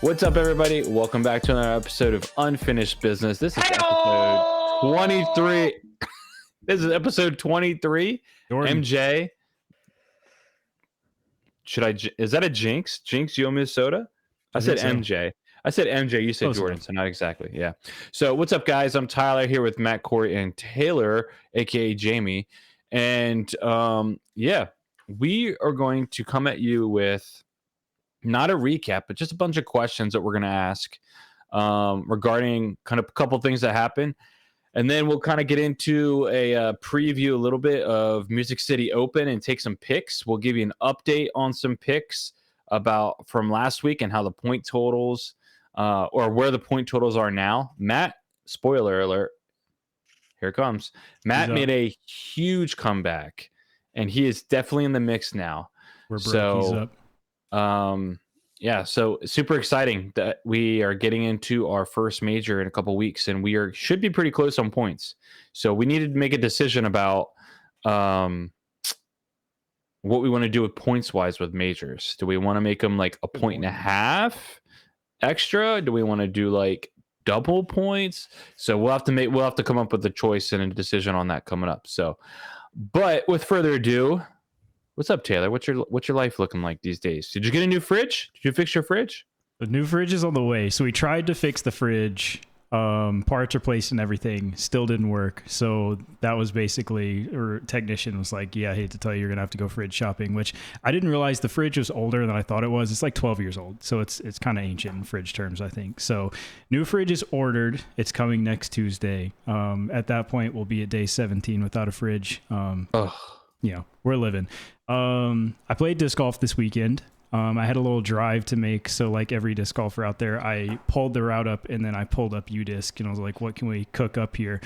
What's up, everybody? Welcome back to another episode of Unfinished Business. This is episode 23. This is episode 23. Jordan. MJ. Is that a jinx? Jinx, you owe me a soda? I said so. MJ. I said MJ. You said Close Jordan, enough. so not exactly. Yeah. So what's up, guys? I'm Tyler here with Matt, Corey, and Taylor, aka Jamie. And yeah, we are going to come at you with not a recap, but just a bunch of questions that we're going to ask regarding kind of a couple things that happen. And then we'll kind of get into a preview a little bit of Music City Open and take some picks. We'll give you an update on some picks about from last week and how the point totals or where the point totals are now. Matt, spoiler alert, here it comes. Matt made a huge comeback, and he is definitely in the mix now. We're broke. He's up. Yeah, so super exciting that we are getting into our first major in a couple weeks, and we should be pretty close on points. So we needed to make a decision about what we want to do with points wise with majors. Do we want to make them like a point and a half extra? Do we want to do like double points? So we'll have to come up with a choice and a decision on that coming up. So, but with further ado, what's up, Taylor? What's your life looking like these days? Did you get a new fridge? Did you fix your fridge? The new fridge is on the way. So we tried to fix the fridge, parts replaced and everything, still didn't work. So that was basically, or technician was like, yeah, I hate to tell you, you're gonna have to go fridge shopping, which I didn't realize the fridge was older than I thought it was. It's like 12 years old. So it's kind of ancient in fridge terms, I think. So new fridge is ordered. It's coming next Tuesday. At that point, we'll be at day 17 without a fridge. We're living. I played disc golf this weekend. I had a little drive to make. So like every disc golfer out there, I pulled the route up and then I pulled up UDisc and I was like, what can we cook up here?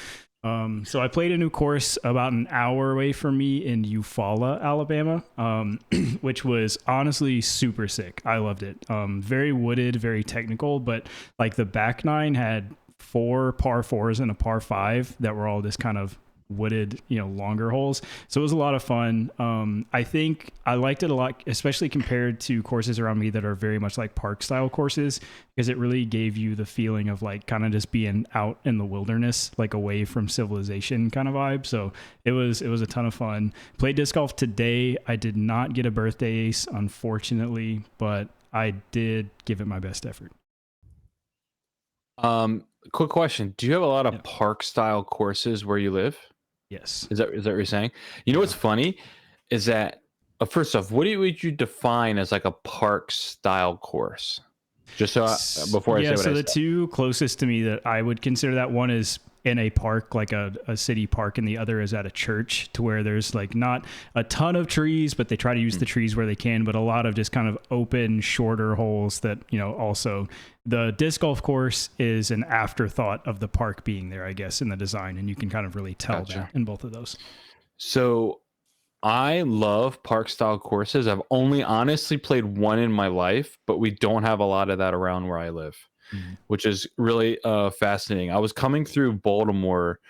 So I played a new course about an hour away from me in Eufaula, Alabama, which was honestly super sick. I loved it. Very wooded, very technical, but like the back nine had 4 par 4s and a par 5 that were all just kind of wooded, longer holes. So it was a lot of fun. I think I liked it a lot, especially compared to courses around me that are very much like park style courses, because it really gave you the feeling of like kind of just being out in the wilderness, like away from civilization kind of vibe. So it was a ton of fun. Played disc golf today. I did not get a birthday ace, unfortunately, but I did give it my best effort. Quick question. Do you have a lot of park style courses where you live? Yes. Is that what you're saying? You know what's funny is that first off, what would you define as like a park style course? Just so before I say what I said. The two closest to me that I would consider, that one is in a park, like a city park, and the other is at a church, to where there's like not a ton of trees, but they try to use the trees where they can, but a lot of just kind of open, shorter holes that, also the disc golf course is an afterthought of the park being there, I guess, in the design. And you can kind of really tell that in both of those. So I love park style courses. I've only honestly played one in my life, but we don't have a lot of that around where I live. Which is really fascinating. I was coming through Baltimore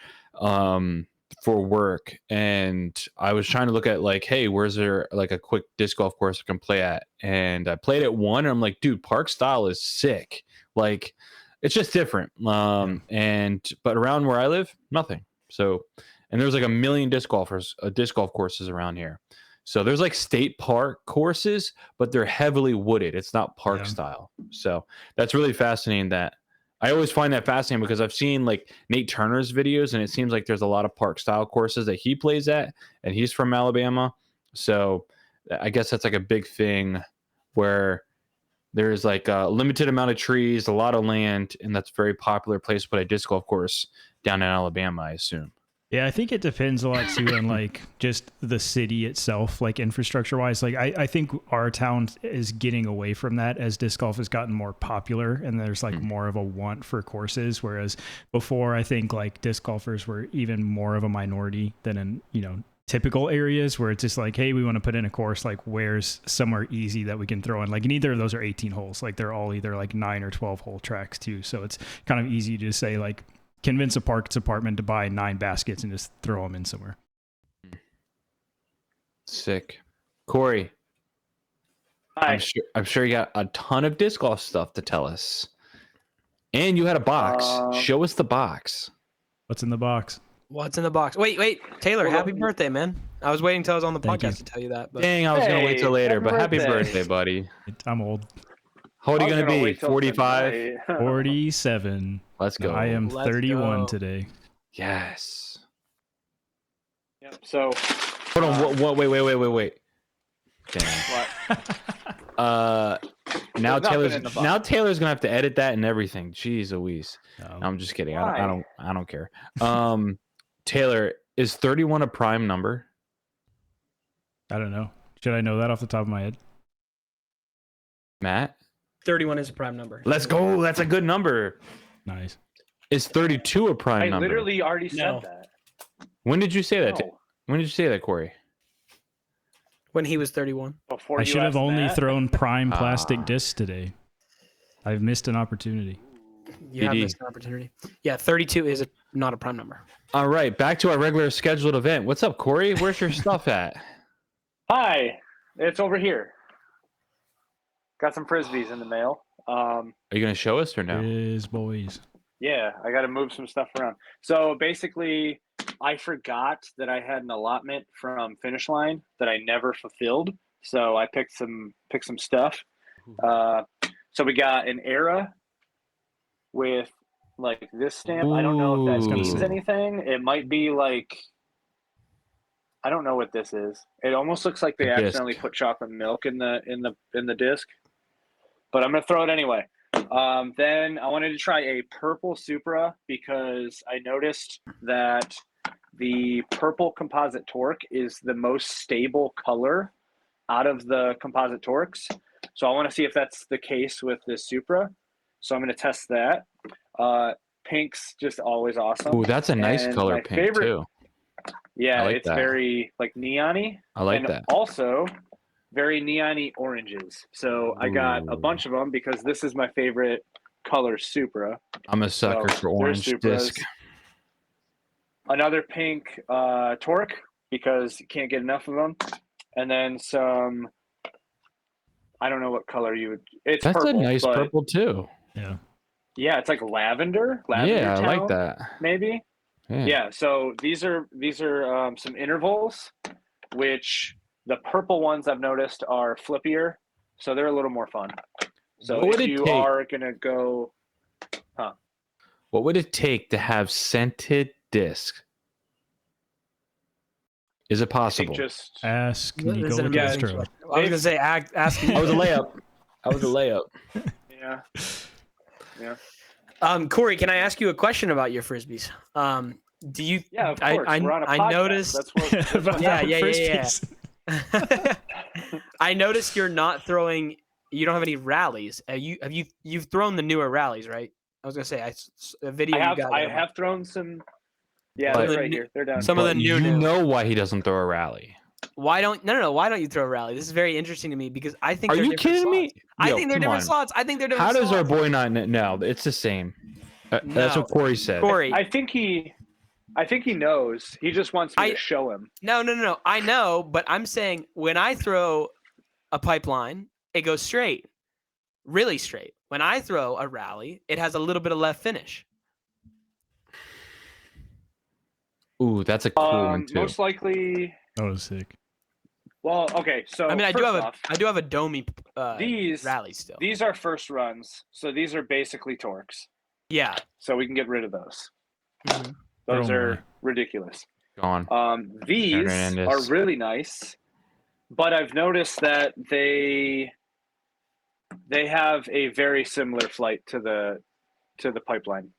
for work, and I was trying to look at like, hey, where's there like a quick disc golf course I can play at? And I played at one, and I'm like, dude, park style is sick. Like, it's just different. But around where I live, nothing. So, and there's like a million disc golf courses around here. So there's like state park courses, but they're heavily wooded. It's not park style. So that's really fascinating. That I always find that fascinating because I've seen like Nate Turner's videos, and it seems like there's a lot of park style courses that he plays at, and he's from Alabama. So I guess that's like a big thing where there's like a limited amount of trees, a lot of land, and that's a very popular place to play a disc golf course down in Alabama, I assume. Yeah, I think it depends a lot too on like just the city itself, like infrastructure wise. Like I think our town is getting away from that as disc golf has gotten more popular, and there's like more of a want for courses. Whereas before, I think like disc golfers were even more of a minority than in, typical areas where it's just like, hey, we want to put in a course, like where's somewhere easy that we can throw in. Like neither of those are 18 holes. Like they're all either like 9 or 12 hole tracks too. So it's kind of easy to say like, convince a parks department to buy 9 baskets and just throw them in somewhere. Sick. Corey. Hi. I'm sure you got a ton of disc golf stuff to tell us. And you had a box. Show us the box. What's in the box? What's in the box? Wait, Taylor, Well, happy birthday, man. I was waiting till I was on the Thank podcast you. to tell you that. But Dang, I was gonna wait till Hey, later, happy but happy birthday. birthday, buddy. I'm old. How old are I you was gonna be? wait till 45? tonight. 47. Let's go. I am Let's 31 go. today. Yes. Yep. So Hold on. Wait. Dang. what? Now There's nothing Taylor's in the box. now Taylor's gonna have to edit that and everything. Jeez Louise. I'm just kidding. Why? I don't care. Taylor, is 31 a prime number? I don't know. Should I know that off the top of my head? Matt? 31 is a prime number. Let's go. That's a good number. Nice. Is 32 a prime I number? literally already said No. that. When did you say that? No. When did you say that, Corey? When he was 31. Before I you should have asked only Matt. thrown prime plastic Ah. discs today. I've missed an opportunity. You have BD. missed an opportunity. Yeah, 32 is not a prime number. All right, back to our regular scheduled event. What's up, Corey? Where's your stuff at? Hi, it's over here. Got some frisbees in the mail. Are you gonna show us or no? Boys. Yeah, I got to move some stuff around. So basically, I forgot that I had an allotment from Finish Line that I never fulfilled. So I picked some stuff. So we got an Era with like this stamp. I don't know if that Ooh. means anything. It might be like, I don't know what this is. It almost looks like they A disc. accidentally put chocolate milk in the disc. But I'm gonna throw it anyway. Then I wanted to try a purple Supra because I noticed that the purple composite torque is the most stable color out of the composite torques. So I want to see if that's the case with this Supra. So I'm going to test that. Pink's just always awesome. Ooh, that's a nice And color my pink favorite- too. Yeah, I like it's that. very like neon-y. I like and that. also very neon-y oranges. So I got a Ooh. bunch of them because this is my favorite color Supra. I'm a sucker So for there's orange Supras. disc. Another pink Torque because you can't get enough of them. And then some, I don't know what color you would. It's That's purple, a nice but purple too. Yeah. yeah, it's like lavender. Yeah, I like town, that. Maybe. Yeah. So these are some intervals, which the purple ones I've noticed are flippier, so they're a little more fun. So What would if it you take? are gonna go, What would it take to have scented disc? Is it I think possible? just Ask Is Nico it amazing? Castro. I was going to say, ask I was a layup. I was a layup. yeah, yeah. Corey, can I ask you a question about your frisbees? Do you? Yeah, of course. We're on a I podcast. noticed. That's what About Yeah, yeah, frisbees. I noticed you're not throwing. You don't have any rallies. You've thrown the newer rallies, right? I was gonna say a video. I have. you got I there. have thrown some. Yeah, But- they're right here. They're down. Some of here. the You new. know why he doesn't throw a rally. Why don't no? Why don't you throw a rally? This is very interesting to me because I think. Are they're you different kidding me? slots. I Yo, think they're come different on. slots. I think they're different. How does our slots. boy not know? It's the same. That's No. what Corey said. Corey? I think he knows. He just wants me to show him. No. I know, but I'm saying when I throw a pipeline, it goes straight, really straight. When I throw a rally, it has a little bit of left finish. Ooh, that's a cool one too. Most likely. That was sick. Well, okay. So I mean, I do first have off, a Domi these rally still. These are first runs, so these are basically torques. Yeah. So we can get rid of those. Mhm. Those Throw 'em are away. ridiculous. Gone. These Hernandez. are really nice, but I've noticed that they have a very similar flight to the pipeline.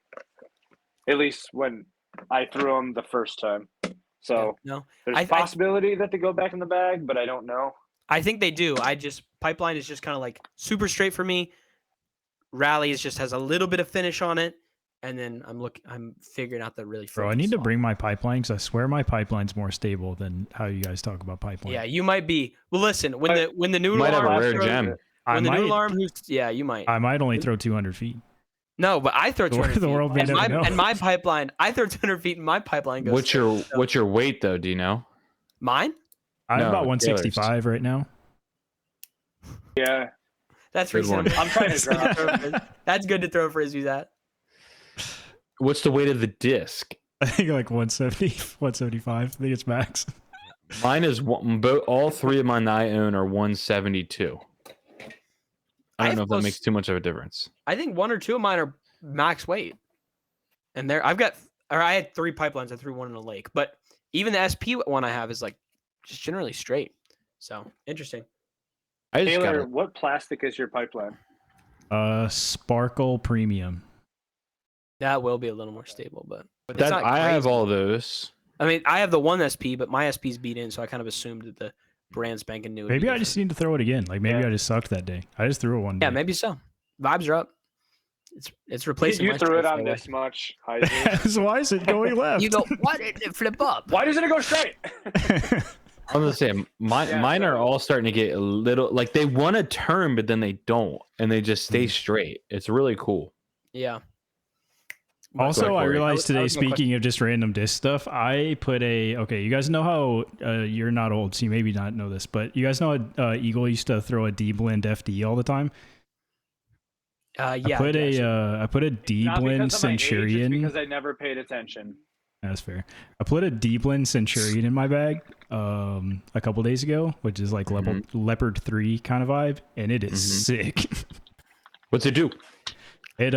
At least when I threw them the first time. So No, there's I- a possibility that they go back in the bag, but I don't know. I think they do. Pipeline is just kind of like super straight for me. Rally is just has a little bit of finish on it, and then I'm figuring out the really. Bro, I freaking need to slot. bring my pipeline because I swear my pipeline's more stable than how you guys talk about pipeline. Yeah, you might be. Well, listen, when the new Might have a alarm rare throws- gem. I When the new might, alarm, you might. I might only throw 200 feet. No, but I throw The 200 the feet. world may and never know. my pipeline, I throw 200 feet, and my pipeline goes. What's your weight though? Do you know? mine? I'm No, about Taylor's. 165 right now. Yeah, That's Good one. reasonable. I'm trying to drop. That's good to throw frisbees at. What's the weight of the disc? I think like 170, 175. I think it's max. Mine is all three of mine that I own are 172. I don't know if that makes too much of a difference. I think one or two of mine are max weight, and I had 3 pipelines. I threw one in a lake, but even the SP one I have is like just generally straight. So interesting. Taylor, what plastic is your pipeline? Sparkle Premium. That will be a little more stable, but it's That not I have crazy. all those. I mean, I have the one SP, but my SP's beat in, so I kind of assumed that the brand spanking new. Maybe I just need to throw it again. Like maybe I just sucked that day. I just threw it one day. Yeah, maybe so. Vibes are up. It's replacing. You my threw it strength on away. this much, Heiser. So why is it going left? You go, why did it flip up? Why doesn't it go straight? I'm gonna say mine are all starting to get a little like they want to turn, but then they don't, and they just stay straight. It's really cool. Yeah. Also, I realized today, was my question. speaking of just random disc stuff, I put okay, you guys know how, you're not old, so you maybe not know this, but you guys know how Eagle used to throw a D-blend FD all the time? Yeah. I put a D-blend Centurion. Because I never paid attention. That's fair. I put a D-blend Centurion in my bag a couple days ago, which is like Leopard 3 kind of vibe, and it is sick. What's it do? It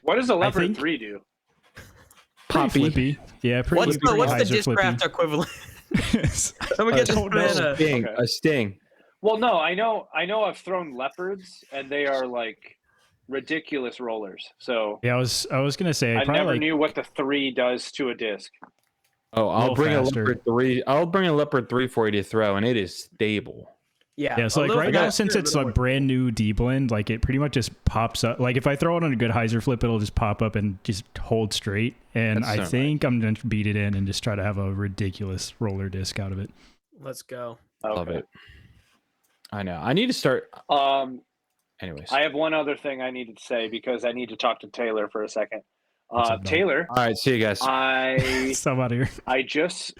What does a Leopard 3 do? pretty flippy. Yeah, pretty. What's the hyzer disc flippy. craft equivalent? Someone get this man A sting. Well, no, I know I've thrown leopards, and they are like ridiculous rollers. So Yeah, I was gonna say I probably never like, knew what the 3 does to a disc. Oh, I'll little bring faster. a Leopard 3. I'll bring a Leopard 3 for you to throw, and it is stable. Yeah, so like right now, since it's a brand new D-blend, like it pretty much just pops up. Like if I throw it on a good hyzer flip, it'll just pop up and just hold straight. And That's I so think I'm gonna beat it in and just try to have a ridiculous roller disc out of it. Let's go. Okay. Love it. I know. I need to start. Anyways. I have one other thing I needed to say because I need to talk to Taylor for a second. What's up, dog? Taylor, All right. See you guys. Stop out here. It's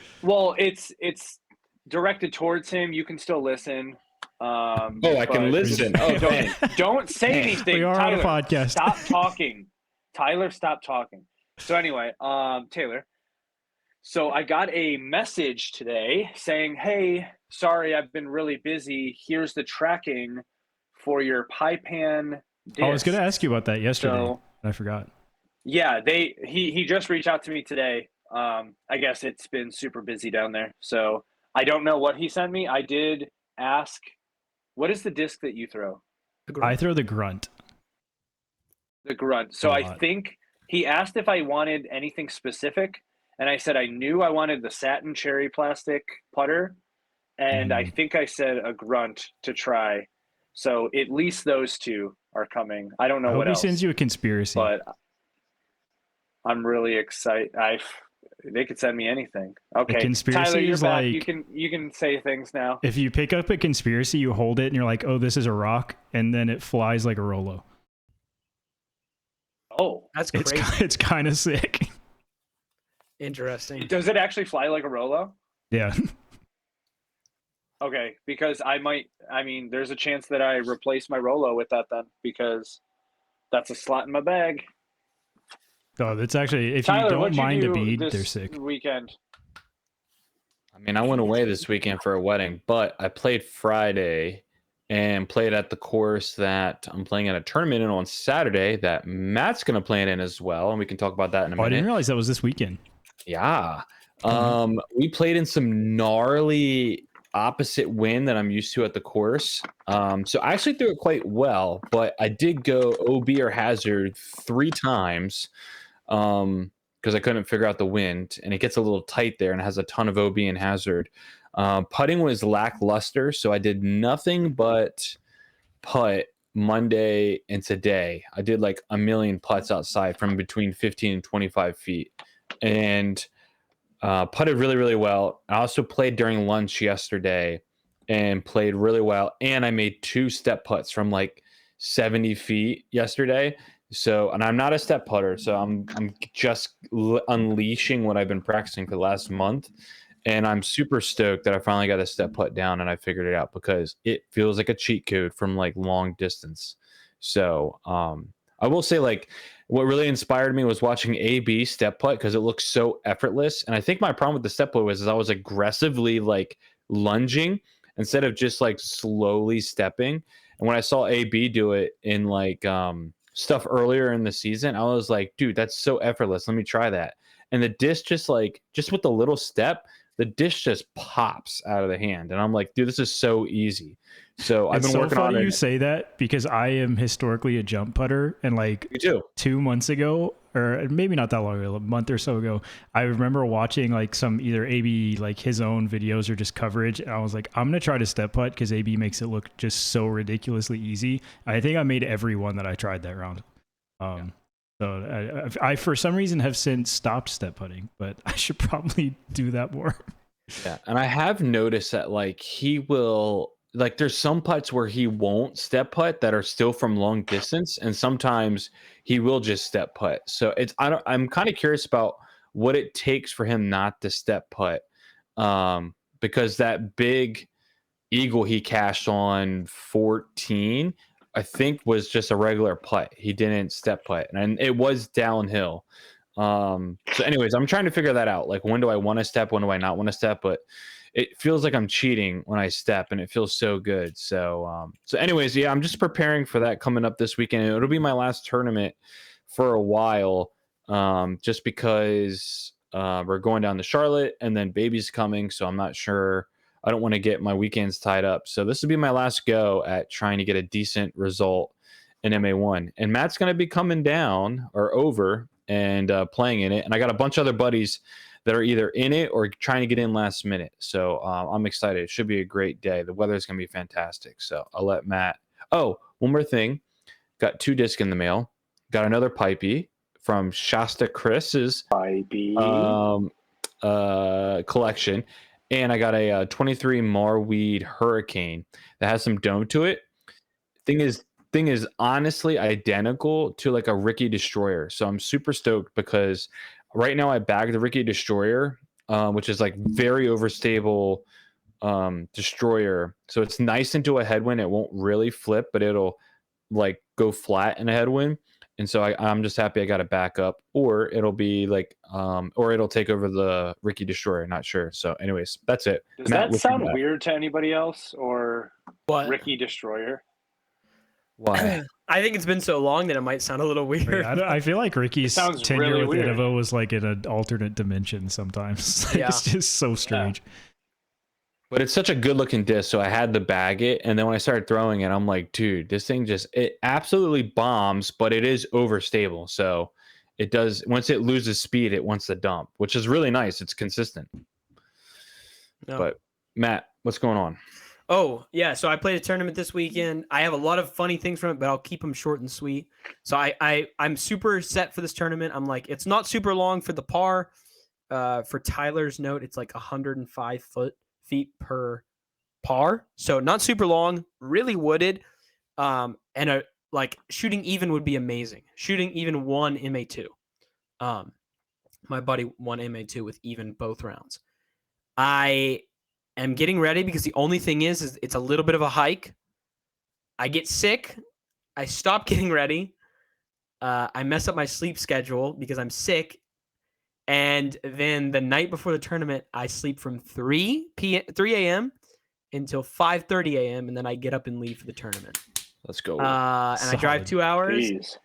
directed towards him. You can still listen. I can listen. Oh, man. Don't say anything. We are Tyler, on a podcast. Stop talking. Tyler, stop talking. So anyway, Taylor. So I got a message today saying, "Hey, sorry, I've been really busy. Here's the tracking for your Pipan disc." I was gonna ask you about that yesterday. So, I forgot. yeah, he just reached out to me today. I guess it's been super busy down there. So I don't know what he sent me. I did ask, what is the disc that you throw? I throw the grunt. The grunt. So A I lot. think he asked if I wanted anything specific, and I said I knew I wanted the satin cherry plastic putter, and I think I said a grunt to try. So at least those two are coming. I don't know I hope what he else, sends you a conspiracy. but I'm really excited. They could send me anything. Okay, conspiracy Tyler, you're is back. like- You can say things now. If you pick up a conspiracy, you hold it and you're like, oh, this is a rock, and then it flies like a Rolo. Oh, That's It's crazy. it's kind of sick. Interesting. does it actually fly like a Rolo? Yeah. Okay, because there's a chance that I replace my Rolo with that then, because that's a slot in my bag. Oh, that's actually, if Tyler, you don't what'd you mind do a bead, this they're sick. weekend? I mean, I went away this weekend for a wedding, but I played Friday and played at the course that I'm playing at a tournament in on Saturday that Matt's going to play in as well. And we can talk about that in a Oh, I didn't minute. realize that was this weekend. Yeah. We played in some gnarly opposite wind that I'm used to at the course. So I actually threw it quite well, but I did go OB or hazard 3 times because I couldn't figure out the wind, and it gets a little tight there and it has a ton of OB and hazard. Putting was lackluster, so I did nothing but putt Monday and today. I did like a million putts outside from between 15 and 25 feet, and putted really, really well. I also played during lunch yesterday and played really well, and I made 2 step putts from like 70 feet yesterday. So, and I'm not a step putter, so I'm just unleashing what I've been practicing for the last month, And I'm super stoked that I finally got a step putt down and I figured it out because it feels like a cheat code from like long distance. So I will say, like, what really inspired me was watching AB step putt because it looks so effortless. And I think my problem with the step putt was is I was aggressively like lunging instead of just like slowly stepping. And when I saw AB do it in like stuff earlier in the season, I was like, dude, that's so effortless. Let me try that. And the disc just with the little step, the dish just pops out of the hand. And I'm like, dude, this is so easy. So I've It's been so working on funny you it. say that because I am historically a jump putter, and like You too. 2 months ago, or maybe not that long ago, a month or so ago, I remember watching like some either AB like his own videos or just coverage, and I was like, I'm gonna try to step putt because AB makes it look just so ridiculously easy. I think I made every one that I tried that round. So I for some reason have since stopped step putting, but I should probably do that more. Yeah. And I have noticed that like he will like there's some putts where he won't step putt that are still from long distance, and sometimes he will just step putt. So I'm kind of curious about what it takes for him not to step putt. Because that big eagle he cashed on 14, I think was just a regular putt. He didn't step putt, and it was downhill. So anyways, I'm trying to figure that out. Like, when do I want to step? When do I not want to step? But it feels like I'm cheating when I step, and it feels so good. So anyways, yeah, I'm just preparing for that coming up this weekend. It'll be my last tournament for a while, just because we're going down to Charlotte, and then baby's coming, so I'm not sure. I don't want to get my weekends tied up. So this will be my last go at trying to get a decent result in MA1. And Matt's going to be coming down or over and playing in it. And I got a bunch of other buddies that are either in it or trying to get in last minute. So I'm excited. It should be a great day. The weather's going to be fantastic. So I'll let Matt. Oh, one more thing. Got 2 discs in the mail. Got another pipey from Shasta Chris's collection. And I got a 23 Marweed Hurricane that has some dome to it. Thing is honestly identical to like a Ricky Destroyer. So I'm super stoked because right now I bagged the Ricky Destroyer, which is like very overstable destroyer. So it's nice into a headwind. It won't really flip, but it'll like go flat in a headwind. And so I'm just happy I got a backup, or it'll be like, or it'll take over the Ricky Destroyer. Not sure. So, anyways, that's it. Does Matt, that what you sound got? weird to anybody else, or But Ricky Destroyer? Why? I think it's been so long that it might sound a little weird. I feel like Ricky's sounds tenure really with weird. Innova was like in an alternate dimension sometimes. Like, Yeah. it's just so strange. But it's such a good looking disc, so I had to bag it. And then when I started throwing it, I'm like, dude, this thing it absolutely bombs, but it is overstable. So it does, once it loses speed, it wants to dump, which is really nice. It's consistent. No. But Matt, what's going on? Oh, yeah. So I played a tournament this weekend. I have a lot of funny things from it, but I'll keep them short and sweet. So I'm super set for this tournament. I'm like, it's not super long for the par. For Tyler's note, it's like 105 feet per par. So not super long, really wooded. And like shooting even would be amazing. Shooting even one MA2. My buddy won MA2 with even both rounds. I am getting ready because the only thing is it's a little bit of a hike. I get sick. I stop getting ready. I mess up my sleep schedule because I'm sick. And then the night before the tournament, I sleep from 3 a.m. until 5:30 a.m. and then I get up and leave for the tournament. Let's go. And I drive Solid. 2 hours. Jeez.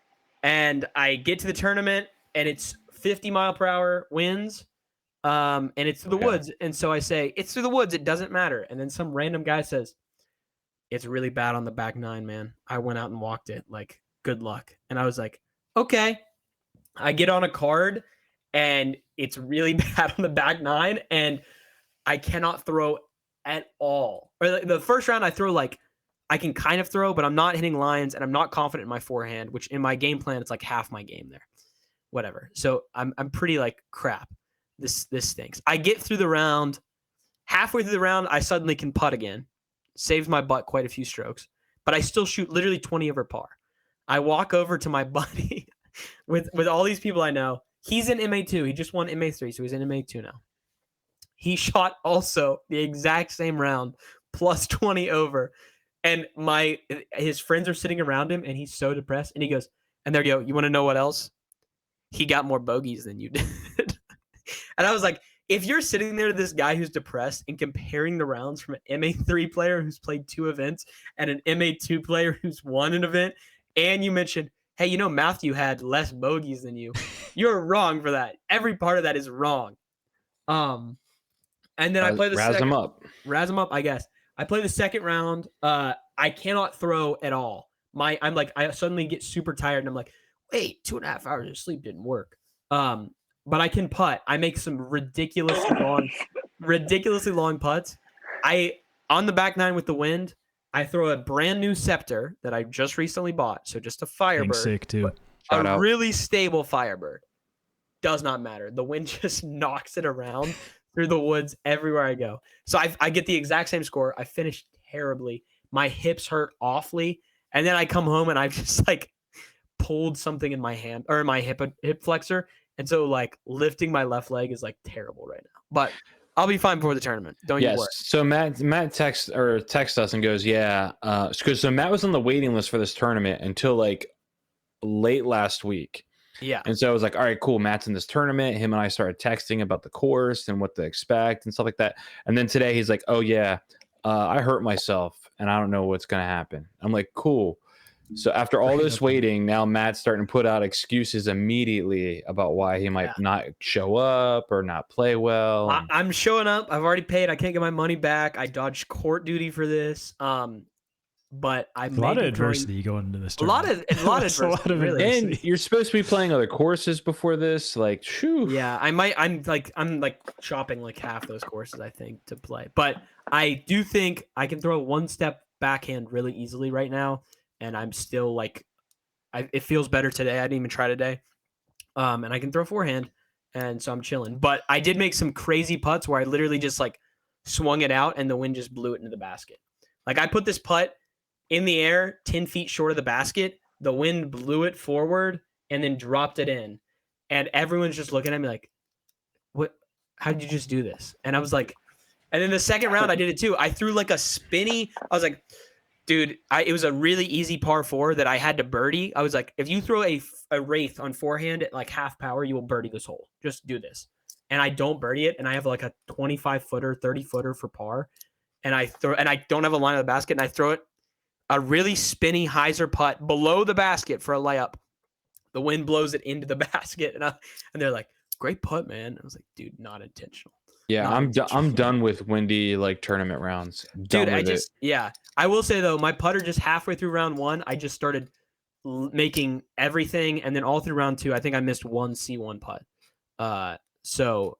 And I get to the tournament and it's 50 mile per hour winds. And it's through the woods. And so I say, it's through the woods. It doesn't matter. And then some random guy says, it's really bad on the back 9, man. I went out and walked it. Like, good luck. And I was like, okay. I get on a card and it's really bad on the back 9 and I cannot throw at all. Or like the first round I throw, like, I can kind of throw, but I'm not hitting lines and I'm not confident in my forehand, which in my game plan, it's like half my game there. Whatever. So I'm pretty like crap. This stinks. I get through the round. Halfway through the round, I suddenly can putt again. Saves my butt quite a few strokes. But I still shoot literally 20 over par. I walk over to my buddy with all these people I know. He's in MA2. He just won MA3, so he's in MA2 now. He shot also the exact same round, plus 20 over. And his friends are sitting around him, and he's so depressed. And he goes, and there you go. You want to know what else? He got more bogeys than you did. And I was like, if you're sitting there to this guy who's depressed and comparing the rounds from an MA3 player who's played 2 events and an MA2 player who's won an event, and you mentioned, hey, you know, Matthew had less bogeys than you, you're wrong for that. Every part of that is wrong. And then I play the razz second. him up. Razz him up, I guess. I play the second round. I cannot throw at all. I suddenly get super tired, and I'm like, wait, 2.5 hours of sleep didn't work. But I can putt. I make some ridiculously long putts. On the back nine with the wind, I throw a brand new Scepter that I just recently bought. So just a Firebird. Sick too. Shout A out. really stable Firebird. Does not matter. The wind just knocks it around through the woods everywhere I go. So I get the exact same score. I finished terribly. My hips hurt awfully. And then I come home and I've just like pulled something in my hand or my hip flexor. And so like lifting my left leg is like terrible right now. But I'll be fine before the tournament. Don't you worry. So Matt texts us and goes, yeah. So Matt was on the waiting list for this tournament until like late last week. Yeah. And so I was like, all right, cool. Matt's in this tournament. Him and I started texting about the course and what to expect and stuff like that. And then today he's like, oh yeah, I hurt myself and I don't know what's going to happen. I'm like, cool. So after all this waiting, now Matt's starting to put out excuses immediately about why he might not show up or not play well. I'm showing up. I've already paid. I can't get my money back. I dodged court duty for this. But I a lot of adversity going into this tournament. A lot of adversity. Really. And you're supposed to be playing other courses before this. Like, shoo. Yeah, I'm like chopping like half those courses, I think, to play. But I do think I can throw one step backhand really easily right now. And I'm still like, it feels better today. I didn't even try today. And I can throw forehand. And so I'm chilling. But I did make some crazy putts where I literally just like swung it out and the wind just blew it into the basket. Like I put this putt in the air, 10 feet short of the basket. The wind blew it forward and then dropped it in. And everyone's just looking at me like, what? How did you just do this? And I was like, and then the second round I did it too. I threw like a spinny. I was like, dude, it was a really easy par 4 that I had to birdie. I was like, if you throw a wraith on forehand at like half power, you will birdie this hole. Just do this. And I don't birdie it. And I have like a 25-footer, 30-footer for par. And I don't have a line of the basket. And I throw it a really spinny hyzer putt below the basket for a layup. The wind blows it into the basket. And they're like, great putt, man. I was like, dude, not intentional. Yeah, I'm done with windy like tournament rounds. Dude, I will say though, my putter just halfway through round 1, I just started making everything, and then all through round 2, I think I missed one C1 putt. So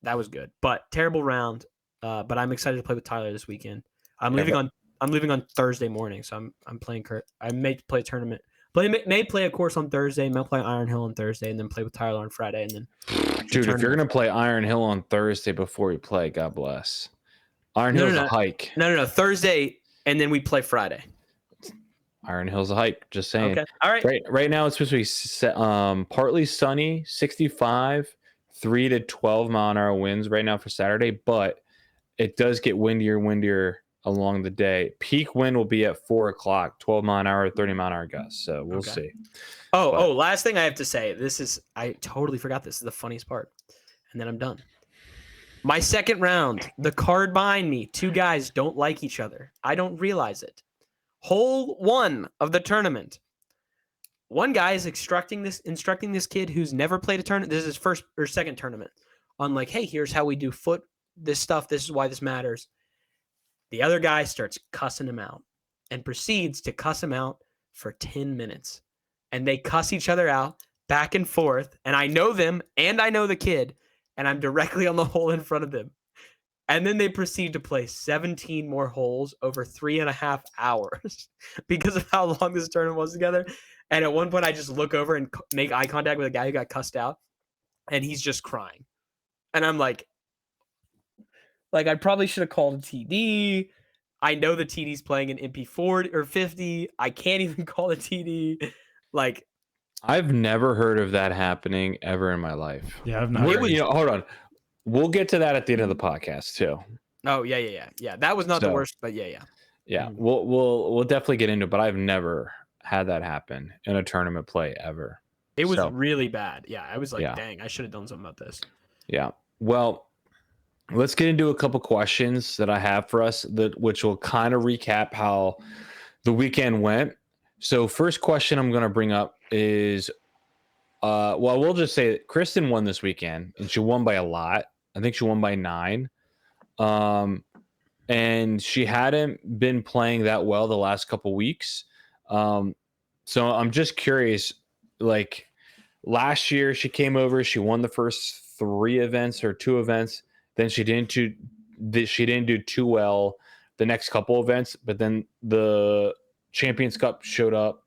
that was good, but terrible round. But I'm excited to play with Tyler this weekend. I'm leaving on Thursday morning, so I'm playing. I may play a tournament. May play a course on Thursday. May play Iron Hill on Thursday, and then play with Tyler on Friday, and then. Dude, if you're gonna play Iron Hill on Thursday before you play, God bless. Iron Hill's a hike. No. Thursday, and then we play Friday. Iron Hill's a hike. Just saying. Okay. All right. Right now it's supposed to be partly sunny, 65, 3 to 12 mile an hour winds right now for Saturday, but it does get windier along the day. Peak wind will be at 4 o'clock, 12 mile an hour, 30 mile an hour gusts. So we'll see. Last thing I have to say, I totally forgot this is the funniest part. And then I'm done. My second round, the card behind me, 2 guys don't like each other. I don't realize it. Hole 1 of the tournament. One guy is instructing this kid who's never played a tournament. This is his first or second tournament. On like, hey, here's how we do this stuff. This is why this matters. The other guy starts cussing him out and proceeds to cuss him out for 10 minutes. And they cuss each other out back and forth. And I know them and I know the kid. And I'm directly on the hole in front of them. And then they proceed to play 17 more holes over 3.5 hours because of how long this tournament was together. And at one point, I just look over and make eye contact with a guy who got cussed out. And he's just crying. And I'm like I probably should have called a TD. I know the TD's playing an MP40 or 50. I can't even call a TD. Like, I've never heard of that happening ever in my life. Yeah, I've not. Hold on. we'll get to that at the end of the podcast too. Oh yeah. That was not the worst, but yeah. Yeah, we'll definitely get into it, but I've never had that happen in a tournament play ever. It was really bad. Yeah, I was like, Yeah. dang, I should have done something about this. Yeah. Well, let's get into a couple questions that I have for us, which will kind of recap how the weekend went. So first question I'm going to bring up is, well, we'll just say that Kristen won this weekend, and she won by a lot. I think she won by 9. And she hadn't been playing that well the last couple weeks. So I'm just curious, like last year she came over, she won the first 3 events or 2 events. Then she didn't do too well the next couple events, but then the Champions Cup showed up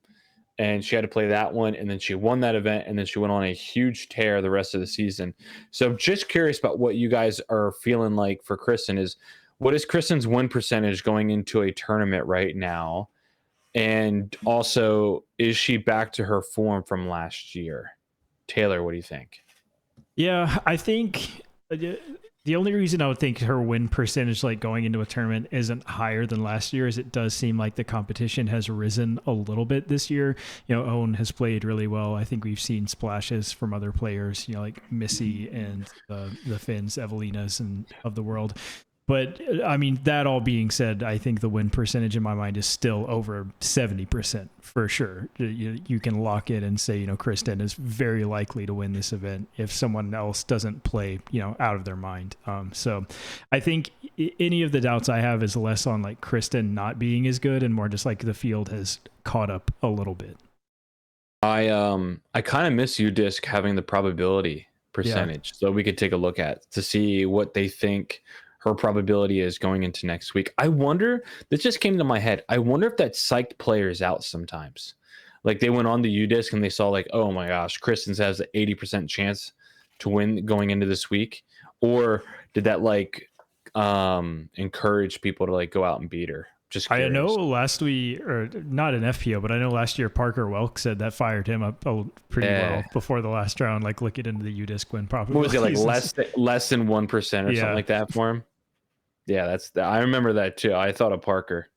and she had to play that one, and then she won that event, and then she went on a huge tear the rest of the season. So I'm just curious about what you guys are feeling like for Kristen. What is Kristen's win percentage going into a tournament right now? And also, is she back to her form from last year? Taylor, what do you think? Yeah, I think the only reason I would think her win percentage, like going into a tournament, isn't higher than last year is it does seem like the competition has risen a little bit this year. You know, Owen has played really well. I think we've seen splashes from other players, you know, like Missy and the Finns, Evelinas, and of the world. But I mean, that all being said, I think the win percentage in my mind is still over 70% for sure. You can lock it and say, you know, Kristen is very likely to win this event if someone else doesn't play, you know, out of their mind. So I think any of the doubts I have is less on like Kristen not being as good and more just like the field has caught up a little bit. I kind of miss UDisc having the probability percentage, so we could take a look at to see what they think her probability is going into next week. I wonder, this just came to my head, I wonder if that psyched players out sometimes. Like they went on the UDisc and they saw like, oh my gosh, Kristen's has an 80% chance to win going into this week. Or did that like encourage people to like go out and beat her? Just curious. I know last week, or not an FPO, but I know last year Parker Welk said that fired him up pretty well before the last round, like looking into the UDisc win probability. What was it, like less than 1% or something like that for him? Yeah, I remember that too. I thought of Parker.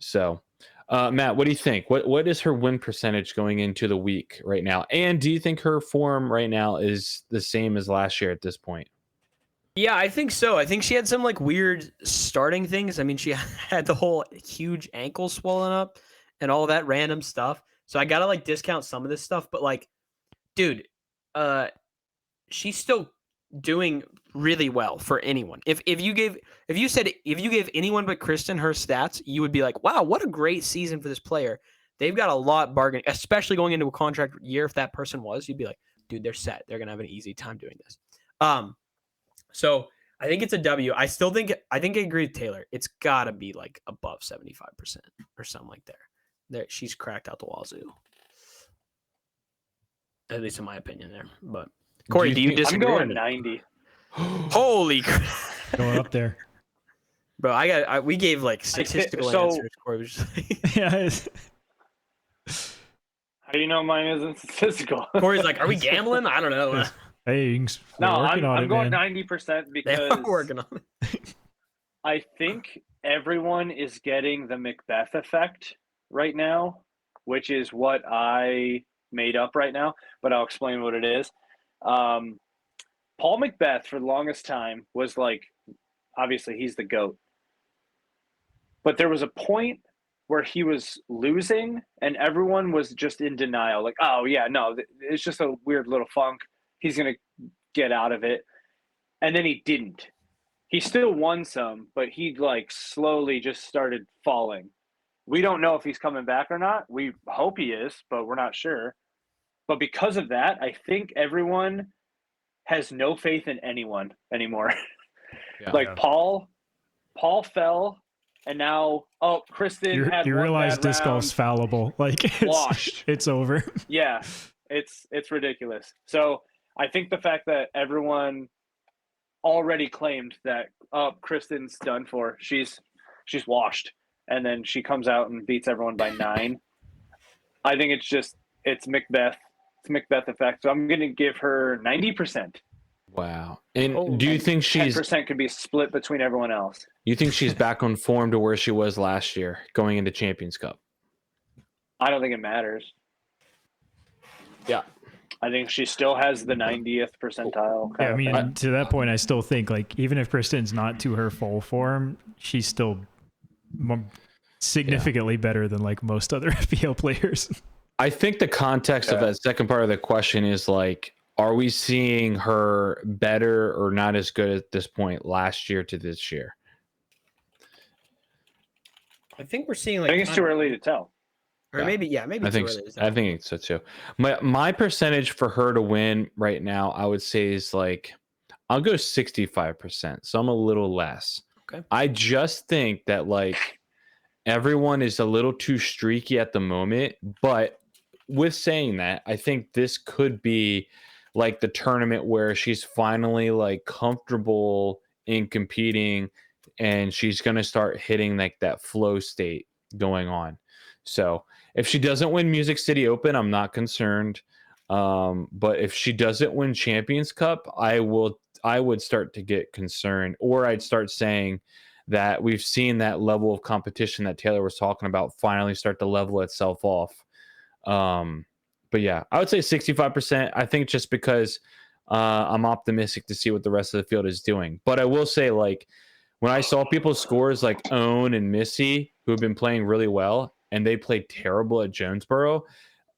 So, Matt, what do you think? What is her win percentage going into the week right now? And do you think her form right now is the same as last year at this point? Yeah, I think so. I think she had some like weird starting things. I mean, she had the whole huge ankle swollen up and all that random stuff. So I gotta like discount some of this stuff, but like, dude, she's still doing really well for anyone. If you gave anyone but Kristen her stats, you would be like, wow, what a great season for this player. They've got a lot bargaining, especially going into a contract year. If that person was, you'd be like, dude, they're set. They're gonna have an easy time doing this. So I think it's a W. I agree with Taylor. It's gotta be like above 75% or something like there. She's cracked out the wazoo. At least in my opinion there. But Corey, do you disagree? I'm going 90. Holy crap. Going up there. Bro, we gave like statistical answers. Corey was just like, Yeah. How do you know mine isn't statistical? Corey's like, are we gambling? I don't know. Hey, I'm going 90% because They are working on it. I think everyone is getting the Macbeth effect right now, which is what I made up right now, but I'll explain what it is. Paul Macbeth, for the longest time, was like, obviously he's the GOAT. But there was a point where he was losing and everyone was just in denial. Like, oh yeah, no, it's just a weird little funk. He's going to get out of it. And then he didn't. He still won some, but he like slowly just started falling. We don't know if he's coming back or not. We hope he is, but we're not sure. But because of that, I think everyone has no faith in anyone anymore. Yeah. Paul fell, and now Kristen had you one realize bad disc round. golf's fallible. Like washed. It's over. Yeah, it's ridiculous. So I think the fact that everyone already claimed that Kristen's done for, she's washed, and then she comes out and beats everyone by 9. I think it's Macbeth. It's Macbeth effect. So I'm going to give her 90%. Wow. And Oh, do you think she's 10% could be split between everyone else. back on form to where she was last year going into Champions Cup? I don't think it matters. Yeah. I think she still has the 90th percentile. Yeah, I kind of mean, thing. to that point, I still think like even if Kristen's not to her full form, she's still significantly better than like most other FPL players. I think the context of that second part of the question is like, are we seeing her better or not as good at this point last year to this year? I think we're seeing I like think it's too early to tell. or Yeah. maybe I think I think so too. My percentage for her to win right now, I would say is like I'll go 65%. So I'm a little less. Okay. I just think that like everyone is a little too streaky at the moment, but with saying that, I think this could be like the tournament where she's finally like comfortable in competing and she's going to start hitting like that flow state going on. So if she doesn't win Music City Open, I'm not concerned. But if she doesn't win Champions Cup, I would start to get concerned, or I'd start saying that we've seen that level of competition that Taylor was talking about finally start to level itself off. But yeah, I would say 65%. I think just because I'm optimistic to see what the rest of the field is doing. But I will say, like, when I saw people's scores like Owen and Missy, who have been playing really well, and they played terrible at Jonesboro,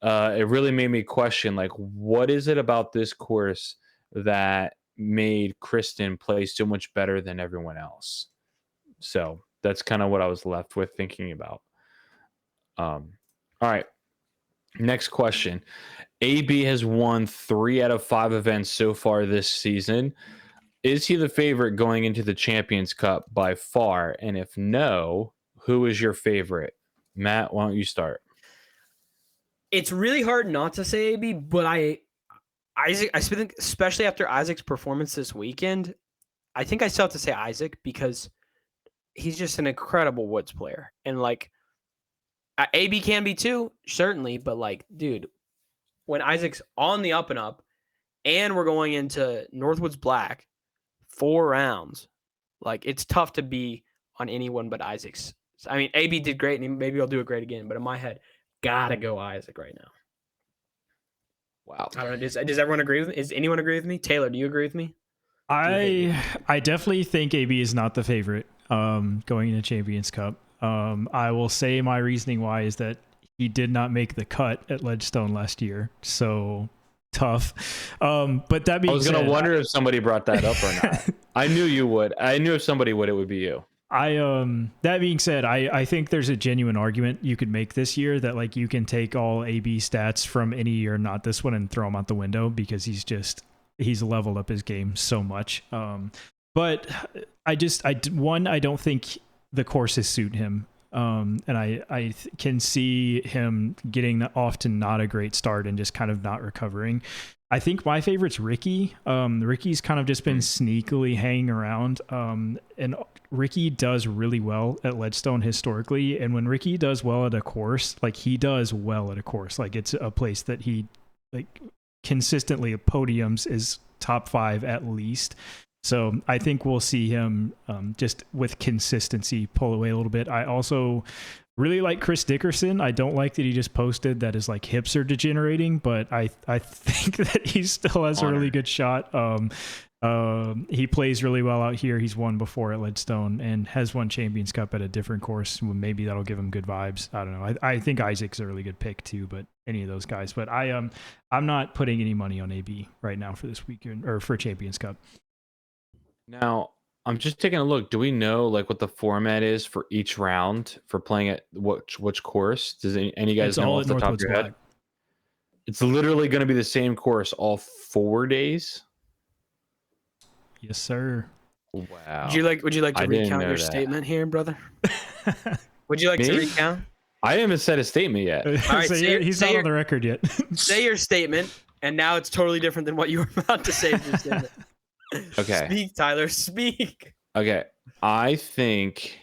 it really made me question, like, what is it about this course that made Kristen play so much better than everyone else? So that's kind of what I was left with thinking about. All right. Next question. AB has won 3 out of 5 events so far this season. Is he the favorite going into the Champions Cup by far? And if no, who is your favorite? Matt, why don't you start? It's really hard not to say AB, but Isaac, I think especially after Isaac's performance this weekend, I think I still have to say Isaac because he's just an incredible Woods player. And like AB can be too, certainly, but like, dude, when Isaac's on the up and up and we're going into Northwoods Black 4 rounds, like it's tough to be on anyone but Isaac's. I mean, AB did great and maybe I'll do it great again, but in my head, gotta go Isaac right now. Wow. I don't know. Does everyone agree with me? Does anyone agree with me? Taylor, do you agree with me? I definitely think AB is not the favorite going into Champions Cup. I will say my reasoning why is that he did not make the cut at Ledgestone last year, so tough. But that being said, I was gonna wonder if somebody brought that up or not. I knew you would. I knew if somebody would, it would be you. That being said, I think there's a genuine argument you could make this year that like you can take all AB stats from any year, not this one, and throw him out the window because he's leveled up his game so much. But I don't think the courses suit him. And I can see him getting off to not a great start and just kind of not recovering. I think my favorite's Ricky. Ricky's kind of just been sneakily hanging around. And Ricky does really well at Ledgestone historically. And when Ricky does well at a course, like he does well at a course, like it's a place that he like consistently podiums is top 5 at least. So I think we'll see him just with consistency pull away a little bit. I also really like Chris Dickerson. I don't like that he just posted that his like hips are degenerating, but I think that he still has a really good shot. He plays really well out here. He's won before at Ledgestone and has won Champions Cup at a different course. Maybe that'll give him good vibes. I don't know. I think Isaac's a really good pick too, but any of those guys. But I'm not putting any money on AB right now for this weekend or for Champions Cup. Now, I'm just taking a look. Do we know like what the format is for each round for playing at which course? Does any guys know off the top of your head? It's literally going to be the same course all 4 days. Yes, sir. Wow. Would you like to recount your statement here, brother? Would you like to recount? I haven't said a statement yet. All right, he's not on the record yet. Say your statement, and now it's totally different than what you were about to say. Your statement. Okay. Speak, Tyler. Speak. Okay. I think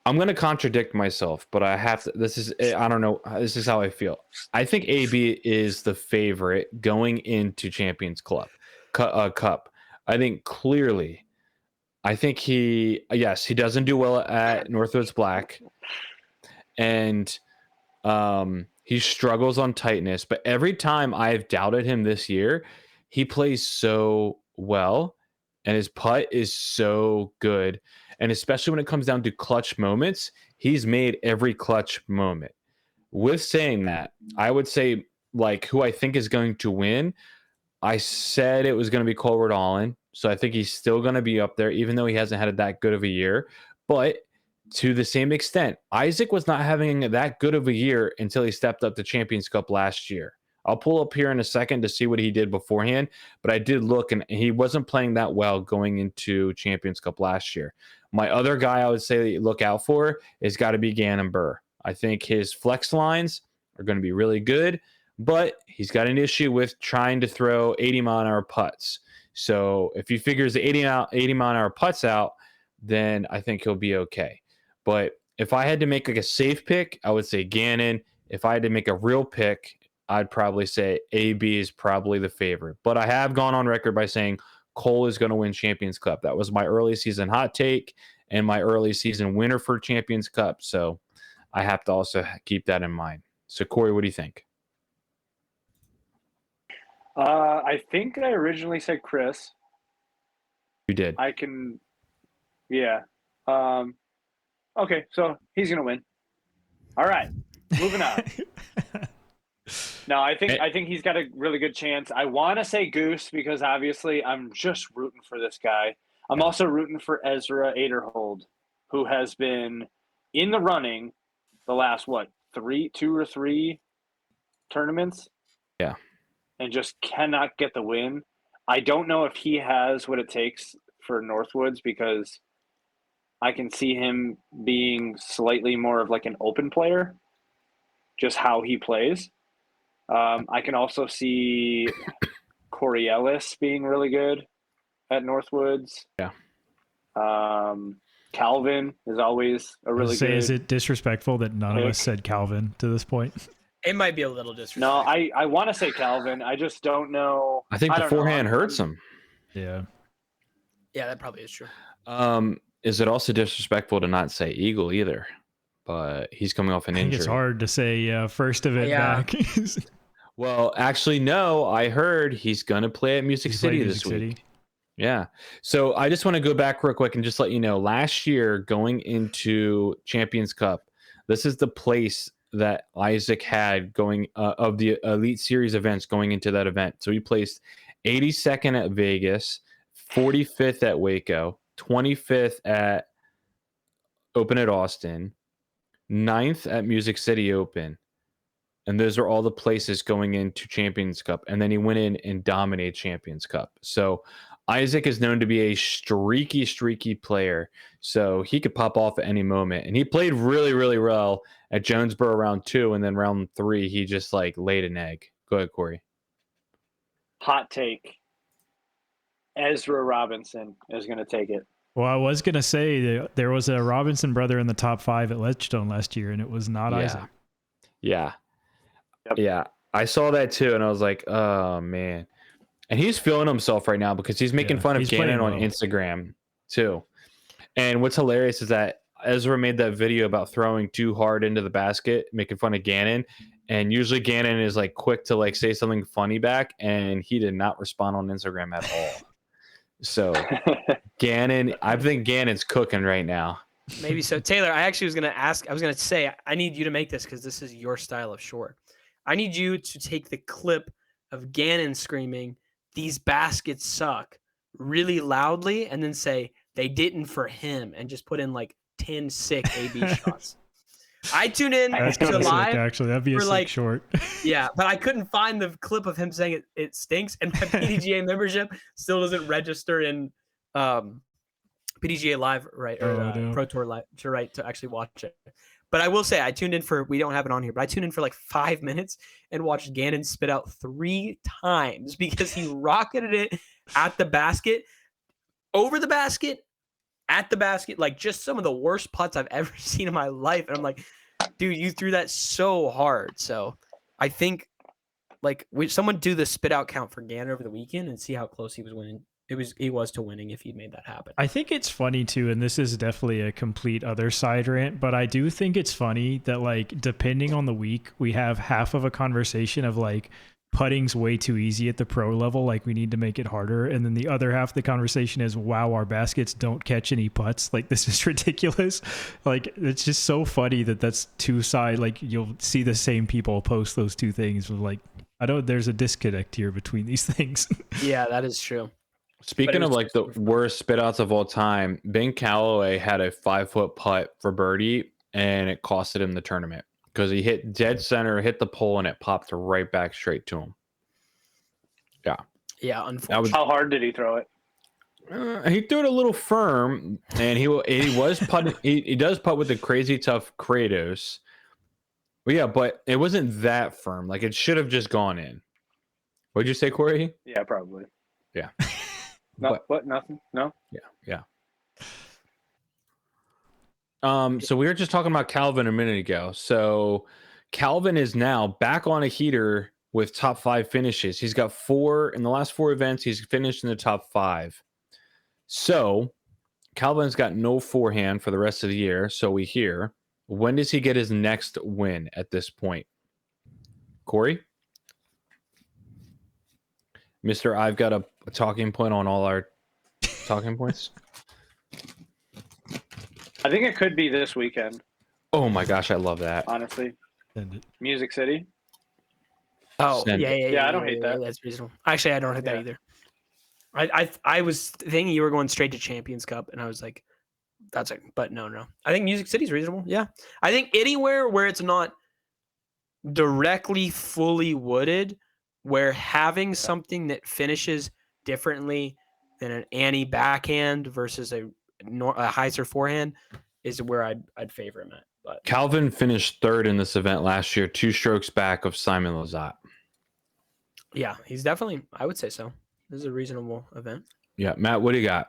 I'm going to contradict myself, but I have to. I don't know. This is how I feel. I think AB is the favorite going into Champions Cup. I think clearly. I think he doesn't do well at Northwoods Black, and he struggles on tightness. But every time I've doubted him this year, he plays so well, and his putt is so good. And especially when it comes down to clutch moments, he's made every clutch moment. With saying that, I would say like who I think is going to win. I said it was going to be Colbert Allen, so I think he's still going to be up there, even though he hasn't had that good of a year. But to the same extent, Isaac was not having that good of a year until he stepped up to Champions Cup last year. I'll pull up here in a second to see what he did beforehand, but I did look, and he wasn't playing that well going into Champions Cup last year. My other guy I would say that you look out for is got to be Gannon Burr. I think his flex lines are going to be really good, but he's got an issue with trying to throw 80-mile-an-hour putts. So if he figures the 80-mile-an-hour putts out, then I think he'll be okay. But if I had to make like a safe pick, I would say Gannon. If I had to make a real pick, I'd probably say AB is probably the favorite. But I have gone on record by saying Cole is going to win Champions Cup. That was my early season hot take and my early season winner for Champions Cup. So I have to also keep that in mind. So Corey, what do you think? I think I originally said Chris. You did. Yeah. Okay, so he's gonna win. All right, moving on. No, I think he's got a really good chance. I want to say Goose because obviously I'm just rooting for this guy. I'm also rooting for Ezra Aderhold, who has been in the running the last two or three tournaments. Yeah. And just cannot get the win. I don't know if he has what it takes for Northwoods because I can see him being slightly more of like an open player, just how he plays. I can also see Corey Ellis being really good at Northwoods. Yeah. Calvin is always a really good. Is it disrespectful that none of us said Calvin to this point? It might be a little disrespectful. No, I want to say Calvin. I just don't know. I think the forehand hurts him. Yeah. Yeah, that probably is true. Is it also disrespectful to not say Eagle either? But he's coming off an injury. It's hard to say first of it back. Well, actually, no. I heard he's going to play at Music City this week. Yeah. So I just want to go back real quick and just let you know, last year going into Champions Cup, this is the place that Isaac had going of the Elite Series events going into that event. So he placed 82nd at Vegas, 45th at Waco, 25th at Open at Austin, 9th at Music City Open. And those are all the places going into Champions Cup. And then he went in and dominated Champions Cup. So Isaac is known to be a streaky player. So he could pop off at any moment. And he played really, really well at Jonesboro round 2. And then round 3, he just like laid an egg. Go ahead, Corey. Hot take. Ezra Robinson is going to take it. Well, I was going to say there was a Robinson brother in the top 5 at Ledgestone last year, and it was not Isaac. Yeah. Yep. Yeah. I saw that too, and I was like, oh, man. And he's feeling himself right now because he's making fun of Gannon on Instagram too. And what's hilarious is that Ezra made that video about throwing too hard into the basket, making fun of Gannon. And usually Gannon is like quick to like say something funny back, and he did not respond on Instagram at all. So Gannon, I think Gannon's cooking right now. Maybe so. Taylor, I actually was going to say, I need you to make this because this is your style of short. I need you to take the clip of Gannon screaming, "These baskets suck," really loudly, and then say, "They didn't for him," and just put in like 10 sick AB shots. I tuned in to live. Actually, that'd be a sick short. Yeah, but I couldn't find the clip of him saying it stinks, and my PDGA membership still doesn't register in PDGA Live, right? Or Pro Tour Live to actually watch it. But I will say, I tuned in we don't have it on here, but I tuned in for like 5 minutes and watched Gannon spit out 3 times because he rocketed it at the basket, over the basket, at the basket, like just some of the worst putts I've ever seen in my life. And I'm like, dude, you threw that so hard. So I think like someone do the spit out count for Gannon over the weekend and see how close he was winning. He was to winning if he'd made that happen. I think it's funny too, and this is definitely a complete other side rant, but I do think it's funny that like depending on the week, we have half of a conversation of like putting's way too easy at the pro level, like we need to make it harder, and then the other half of the conversation is wow, our baskets don't catch any putts, like this is ridiculous. Like it's just so funny that that's two side, like you'll see the same people post those two things with like there's a disconnect here between these things. Yeah, that is true. Speaking of like the worst spit outs of all time, Ben Calloway had a 5-foot putt for birdie and it costed him the tournament because he hit dead center, hit the pole, and it popped right back straight to him. Yeah. Yeah, unfortunately. How hard did he throw it? He threw it a little firm, and he was putting. He does putt with the crazy tough Kratos. Well, yeah, but it wasn't that firm. Like it should have just gone in. What'd you say, Corey? Yeah, probably. Yeah. No, what? Nothing? No? Yeah. So we were just talking about Calvin a minute ago. So Calvin is now back on a heater with top 5 finishes. He's got 4 in the last 4 events. He's finished in the top 5. So Calvin's got no forehand for the rest of the year. So we hear, when does he get his next win at this point? Corey? Mr. I've got a talking point on all our talking points. I think it could be this weekend. Oh my gosh, I love that. Honestly. Music City. Oh, Send yeah. I don't hate that. That's reasonable. Actually, I don't hate that either. I was thinking you were going straight to Champions Cup, and I was like, that's it. But no. I think Music City's reasonable. Yeah. I think anywhere where it's not directly fully wooded, where having something that finishes differently than an Annie backhand versus a Heiser forehand is where I'd favor him at. But Calvin finished 3rd in this event last year, 2 strokes back of Simon Lizotte. Yeah, he's definitely, I would say so. This is a reasonable event. Yeah, Matt, what do you got?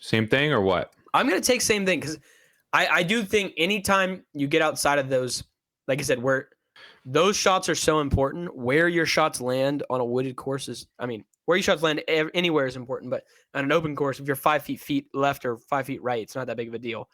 Same thing or what? I'm going to take same thing because I do think anytime you get outside of those, like I said, where those shots are so important, where your shots land on a wooded course is, I mean, where your shots land anywhere is important, but on an open course, if you're 5 feet left or 5 feet right, it's not that big of a deal.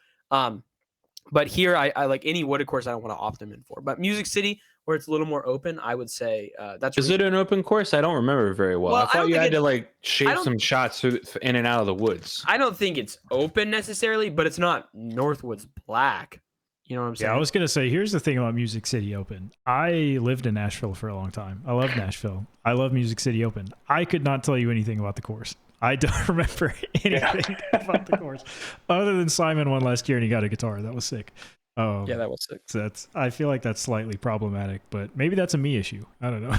But here, I like any wooded course, I don't want to opt them in for. But Music City, where it's a little more open, I would say that's. Is it an open course? I don't remember very well. I thought you had to like shape some shots in and out of the woods. I don't think it's open necessarily, but it's not Northwoods Black. You know what I'm saying? Yeah, I was going to say, here's the thing about Music City Open. I lived in Nashville for a long time. I love Nashville. I love Music City Open. I could not tell you anything about the course. I don't remember anything about the course other than Simon won last year and he got a guitar. That was sick. Yeah, that was sick. So I feel like that's slightly problematic, but maybe that's a me issue. I don't know.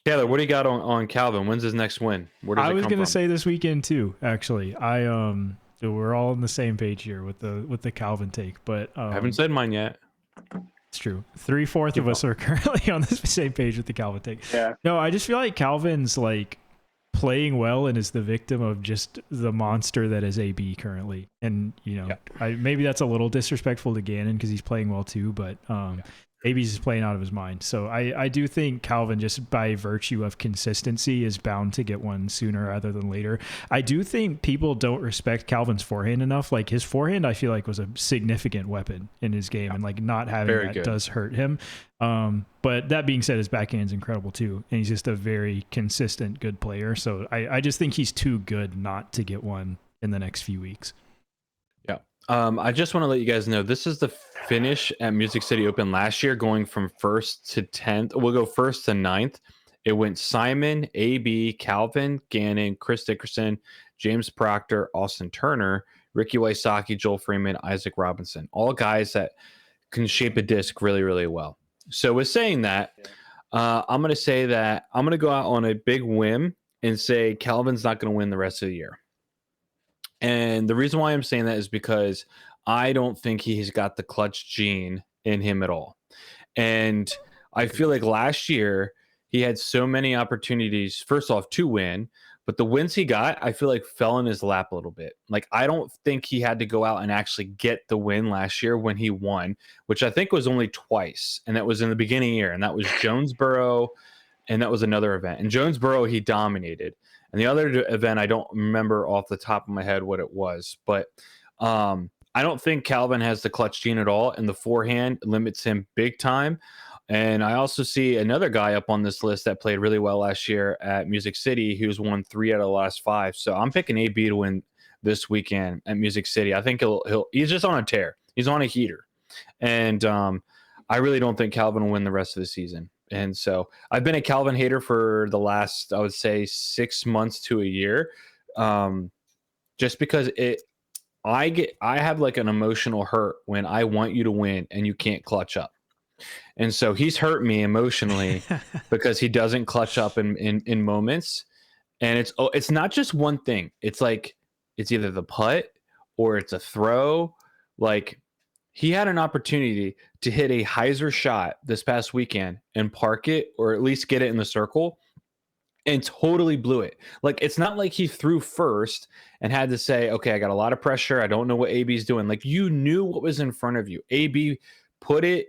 Taylor, what do you got on Calvin? When's his next win? Where does I it was come going to from? say this weekend too, actually. We're all on the same page here with the Calvin take, but I haven't said mine yet. It's true. 3/4 of us are currently on the same page with the Calvin take. Yeah. No, I just feel like Calvin's like playing well and is the victim of just the monster that is AB currently. And maybe that's a little disrespectful to Gannon because he's playing well too, but AB's just playing out of his mind. So I do think Calvin, just by virtue of consistency, is bound to get one sooner rather than later. I do think people don't respect Calvin's forehand enough. Like his forehand, I feel like was a significant weapon in his game, and like not having that does hurt him. But that being said, his backhand's incredible too, and he's just a very consistent, good player. So I just think he's too good not to get one in the next few weeks. I just want to let you guys know this is the finish at Music City Open last year, going from 1st to 10th. We'll go 1st to 9th. It went Simon, AB, Calvin, Gannon, Chris Dickerson, James Proctor, Austin Turner, Ricky Wysocki, Joel Freeman, Isaac Robinson. All guys that can shape a disc really, really well. So with saying that, I'm going to say that I'm going to go out on a big whim and say Calvin's not going to win the rest of the year. And the reason why I'm saying that is because I don't think he's got the clutch gene in him at all. And I feel like last year he had so many opportunities, first off, to win, but the wins he got, I feel like fell in his lap a little bit. Like, I don't think he had to go out and actually get the win last year when he won, which I think was only twice. And that was in the beginning of the year. And that was Jonesboro, and that was another event. In Jonesboro, he dominated. And the other event, I don't remember off the top of my head what it was. But I don't think Calvin has the clutch gene at all. And the forehand limits him big time. And I also see another guy up on this list that played really well last year at Music City, who's won 3 out of the last 5. So I'm picking AB to win this weekend at Music City. I think he's just on a tear. He's on a heater. And I really don't think Calvin will win the rest of the season. And so I've been a Calvin hater for the last, I would say, 6 months to a year. Just because I have like an emotional hurt when I want you to win and you can't clutch up. And so he's hurt me emotionally because he doesn't clutch up in moments. And it's not just one thing. It's like, it's either the putt or it's a throw. Like, he had an opportunity to hit a hyzer shot this past weekend and park it, or at least get it in the circle, and totally blew it. Like, it's not like he threw first and had to say, okay, I got a lot of pressure. I don't know what AB's doing. Like, you knew what was in front of you. AB put it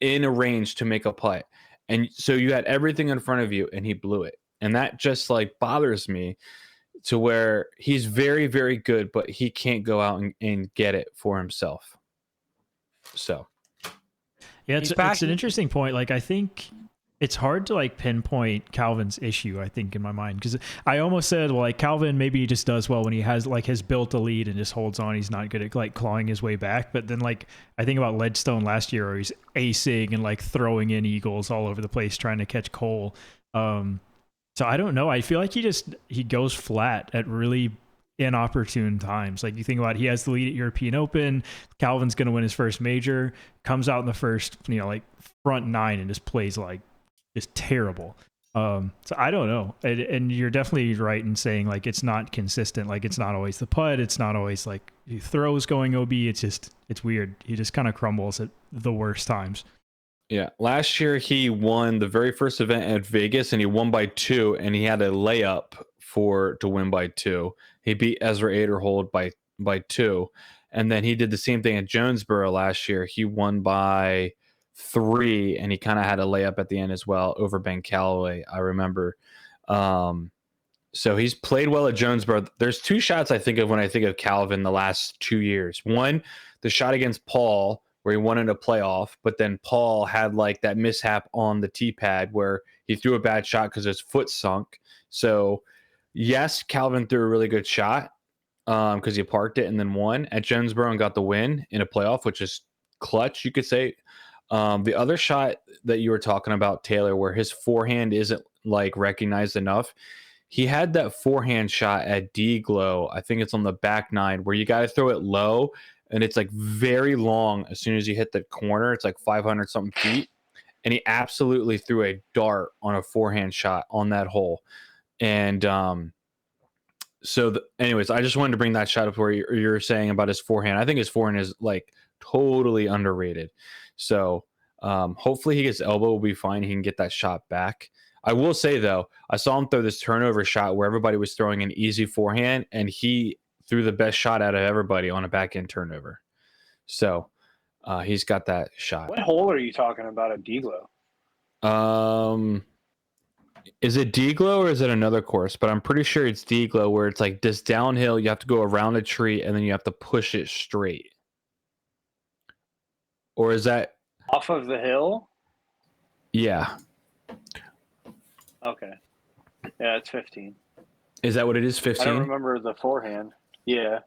in a range to make a putt. And so you had everything in front of you and he blew it. And that just like bothers me, to where he's very, very good, but he can't go out and get it for himself. So yeah, it's an interesting point. Like, I think it's hard to like pinpoint Calvin's issue, I think, in my mind, because I almost said, well, like, Calvin maybe he just does well when he has built a lead and just holds on. He's not good at like clawing his way back. But then, like, I think about Ledgestone last year, where he's acing and like throwing in eagles all over the place trying to catch Cole. So I don't know. I feel like he goes flat at really inopportune times. Like, you think about it, he has the lead at European Open. Calvin's going to win his first major, comes out in the first, like front 9 and just plays like just terrible. So I don't know. And you're definitely right in saying like it's not consistent. Like, it's not always the putt. It's not always like he throws going OB. It's weird. He just kind of crumbles at the worst times. yeah, last year he won the very first event at Vegas and he won by 2, and he had a layup to win by 2. He beat Ezra Aderhold by 2. And then he did the same thing at Jonesboro last year. He won by 3, and he kind of had a layup at the end as well over Ben Callaway, I remember. So he's played well at Jonesboro. There's 2 shots I think of when I think of Calvin the last 2 years. One, the shot against Paul, where he won in a playoff, but then Paul had like that mishap on the tee pad where he threw a bad shot because his foot sunk. So yes, Calvin threw a really good shot because he parked it and then won at Jonesboro and got the win in a playoff, which is clutch, you could say. The other shot that you were talking about, Taylor, where his forehand isn't like recognized enough, he had that forehand shot at D-Glow. I think it's on the back 9 where you got to throw it low, and it's like very long. As soon as you hit the corner, it's like 500 something feet, and he absolutely threw a dart on a forehand shot on that hole. And anyways, I just wanted to bring that shot up where you're saying about his forehand. I think his forehand is like totally underrated. So hopefully he gets elbow, will be fine. He can get that shot back. I will say, though, I saw him throw this turnover shot where everybody was throwing an easy forehand, and he threw the best shot out of everybody on a back-end turnover. So he's got that shot. What hole are you talking about at D-Glow? Is it D-Glow or is it another course? But I'm pretty sure it's D-Glow, where it's like this downhill. You have to go around a tree, and then you have to push it straight. Or is that off of the hill? Yeah. Okay. Yeah, it's 15. Is that what it is? 15? I don't remember the forehand. Yeah.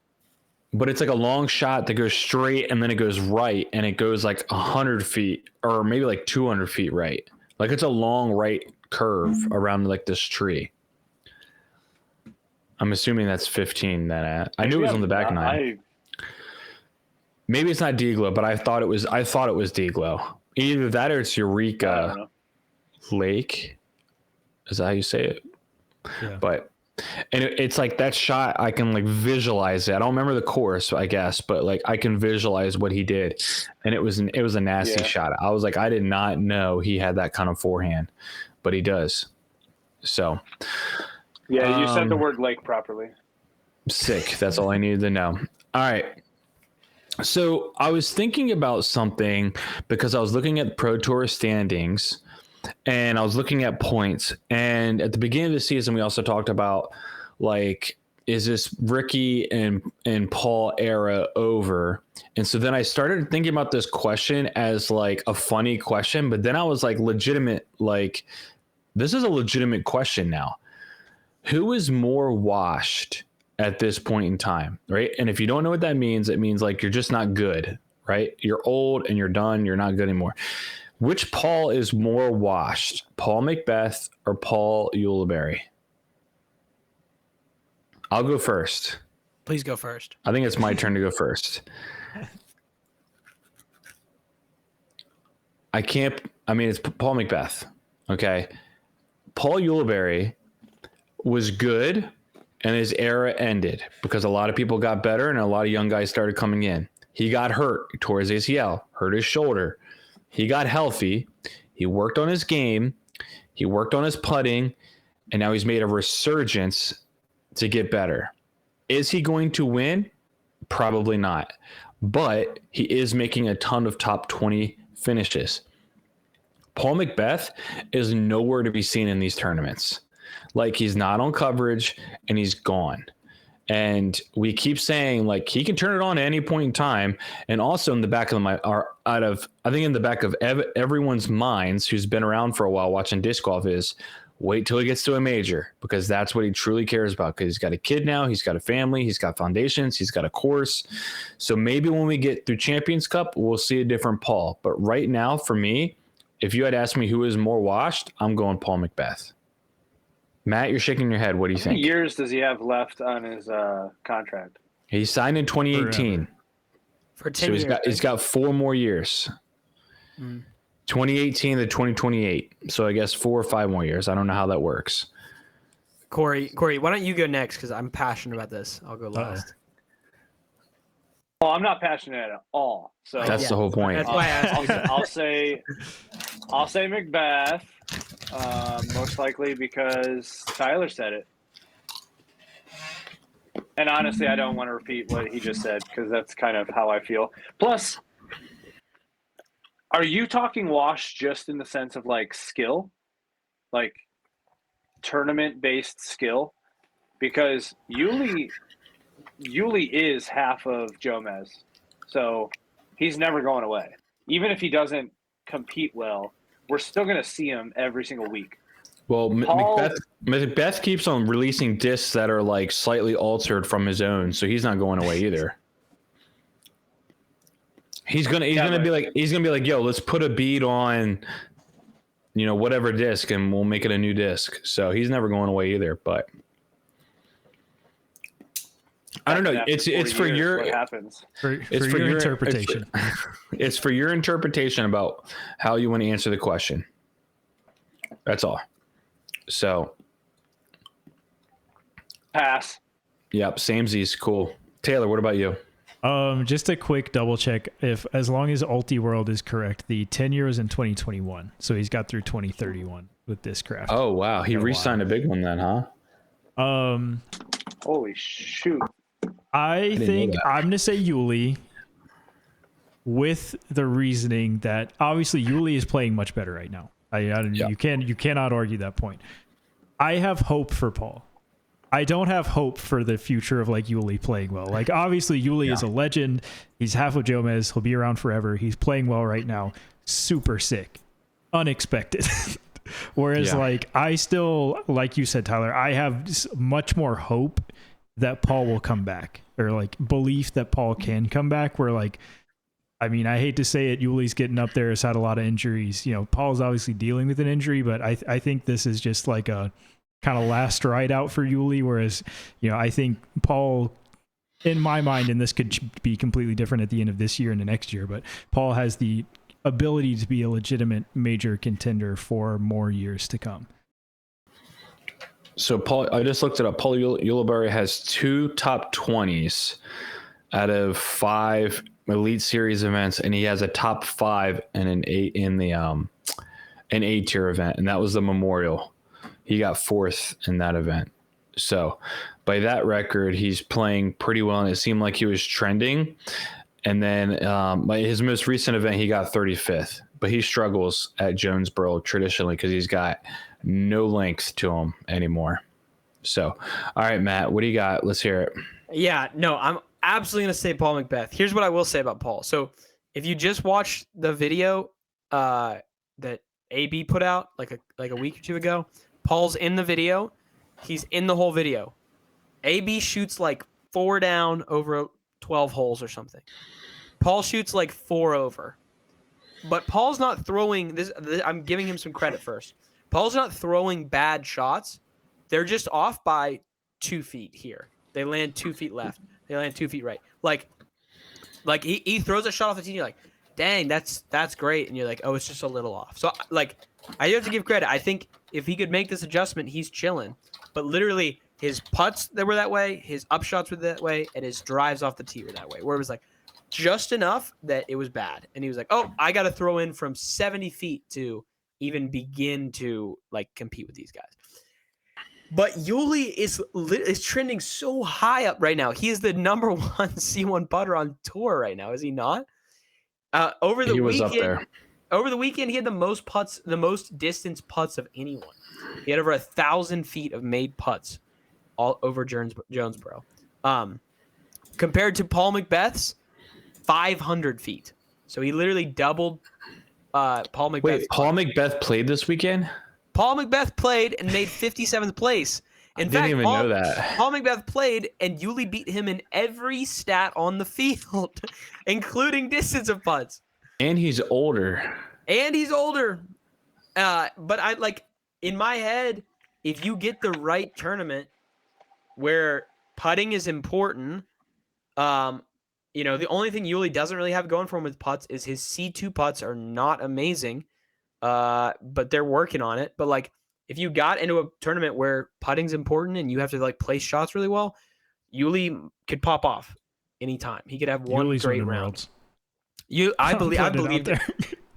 But it's like a long shot that goes straight and then it goes right, and it goes like 100 feet or maybe like 200 feet right. Like, it's a long right curve around like this tree. I'm assuming that's 15 then. I knew it was on the back 9. Maybe it's not D-Glow, but I thought it was D-Glow. Either that or it's Eureka Lake. Is that how you say it? Yeah. But it's like that shot, I can like visualize it. I don't remember the course, I guess, but like I can visualize what he did. And it was a nasty shot. I was like, I did not know he had that kind of forehand, but he does. So Yeah, you said the word lake properly. Sick. That's all I needed to know. All right. So I was thinking about something because I was looking at Pro Tour standings and I was looking at points. And at the beginning of the season, we also talked about, like, is this Ricky and Paul era over? And so then I started thinking about this question as like a funny question, but then I was like, legitimate, like, this is a legitimate question now. Who is more washed at this point in time, right? And if you don't know what that means, it means like you're just not good, right? You're old and you're done. You're not good anymore. Which Paul is more washed, Paul Macbeth or Paul Ulibarri? I'll go first. Please go first. I think it's my turn to go first. It's Paul Macbeth. Okay. Paul Ulibarri was good and his era ended because a lot of people got better and a lot of young guys started coming in. He got hurt, tore his ACL, hurt his shoulder. He got healthy. He worked on his game. He worked on his putting, and now he's made a resurgence to get better. Is he going to win? Probably not. But he is making a ton of top 20 finishes. Paul Macbeth is nowhere to be seen in these tournaments. Like, he's not on coverage and he's gone. And we keep saying, like, he can turn it on at any point in time. And also in the back of in the back of everyone's minds who's been around for a while watching disc golf is, wait till he gets to a major, because that's what he truly cares about. Because he's got a kid now, he's got a family, he's got foundations, he's got a course. So maybe when we get through Champions Cup, we'll see a different Paul. But right now, for me, if you had asked me who is more washed, I'm going Paul Macbeth. Matt, you're shaking your head. What do you think? How many years does he have left on his contract? He signed in 2018. Forever. For 10 So years. he's got 4 more years. 2018 to 2028. So I guess 4 or 5 more years. I don't know how that works. Corey, why don't you go next? Because I'm passionate about this. I'll go last. Well, I'm not passionate at all. So That's the whole point. That's why I asked. I'll say Macbeth, most likely because Tyler said it. And honestly, I don't want to repeat what he just said because that's kind of how I feel. Plus, are you talking wash just in the sense of like skill, like tournament-based skill? Because Yuli is half of Jomez, so he's never going away. Even if he doesn't compete well, we're still going to see him every single week. Well, Macbeth keeps on releasing discs that are like slightly altered from his own, so he's not going away either. He's gonna be like, yo, let's put a bead on, whatever disc, and we'll make it a new disc. So he's never going away either. But I don't know. It's for your what happens. It's for your interpretation. It's for your interpretation about how you want to answer the question. That's all. So pass. Yep, samesies. Cool. Taylor, what about you? Just a quick double check. As long as Ulti World is correct, the 10 years in 2021. So he's got through 2031 with this craft. Oh wow, he re-signed a big one then, huh? Holy shoot. I think I'm going to say Yuli, with the reasoning that obviously Yuli is playing much better right now. You cannot argue that point. I have hope for Paul. I don't have hope for the future of like Yuli playing well. Like, obviously Yuli is a legend. He's half of Jomez. He'll be around forever. He's playing well right now. Super sick. Unexpected. Whereas like, I still, like you said, Tyler, I have much more hope that Paul will come back, or like belief that Paul can come back, where like, I mean, I hate to say it, Yuli's getting up there, has had a lot of injuries. Paul's obviously dealing with an injury, but I think this is just like a kind of last ride out for Yuli. Whereas, I think Paul, in my mind, and this could be completely different at the end of this year and the next year, but Paul has the ability to be a legitimate major contender for more years to come. So Paul, I just looked it up. Paul Ulibarri has 2 top 20s out of 5 Elite Series events, and he has a top 5 and an A tier event, and that was the Memorial. He got 4th in that event. So by that record, he's playing pretty well, and it seemed like he was trending. And then by his most recent event, he got 35th, but he struggles at Jonesboro traditionally because he's got no length to him anymore. So, all right, Matt, what do you got? Let's hear it. Yeah, no, I'm absolutely going to say Paul McBeth. Here's what I will say about Paul. So if you just watch the video that AB put out like a week or two ago, Paul's in the video. He's in the whole video. AB shoots like 4 down over 12 holes or something. Paul shoots like 4 over. But Paul's not throwing this. I'm giving him some credit first. Paul's not throwing bad shots. They're just off by 2 feet here. They land 2 feet left. They land 2 feet right. Like he throws a shot off the tee. And you're like, dang, that's great. And you're like, oh, it's just a little off. So like, I have to give credit. I think if he could make this adjustment, he's chilling. But literally, his putts that were that way, his upshots were that way, and his drives off the tee were that way. Where it was like just enough that it was bad. And he was like, oh, I got to throw in from 70 feet to even begin to like compete with these guys. But Yuli is trending so high up right now. He is the number 1 C1 putter on tour right now, is he not? Over the weekend, he had the most putts, the most distance putts of anyone. He had over 1,000 feet of made putts all over Jonesboro. Compared to Paul McBeth's 500 feet. So he literally doubled Paul McBeth. Wait, Paul McBeth played this weekend? Paul McBeth played and made 57th place. In fact, didn't even know that. Paul McBeth played and Yuli beat him in every stat on the field, including distance of putts. And he's older. But I like in my head, if you get the right tournament where putting is important, the only thing Yuli doesn't really have going for him with putts is his C2 putts are not amazing. But they're working on it. But like, if you got into a tournament where putting's important and you have to like place shots really well, Yuli could pop off anytime. He could have one Yuli's great winning round. worlds.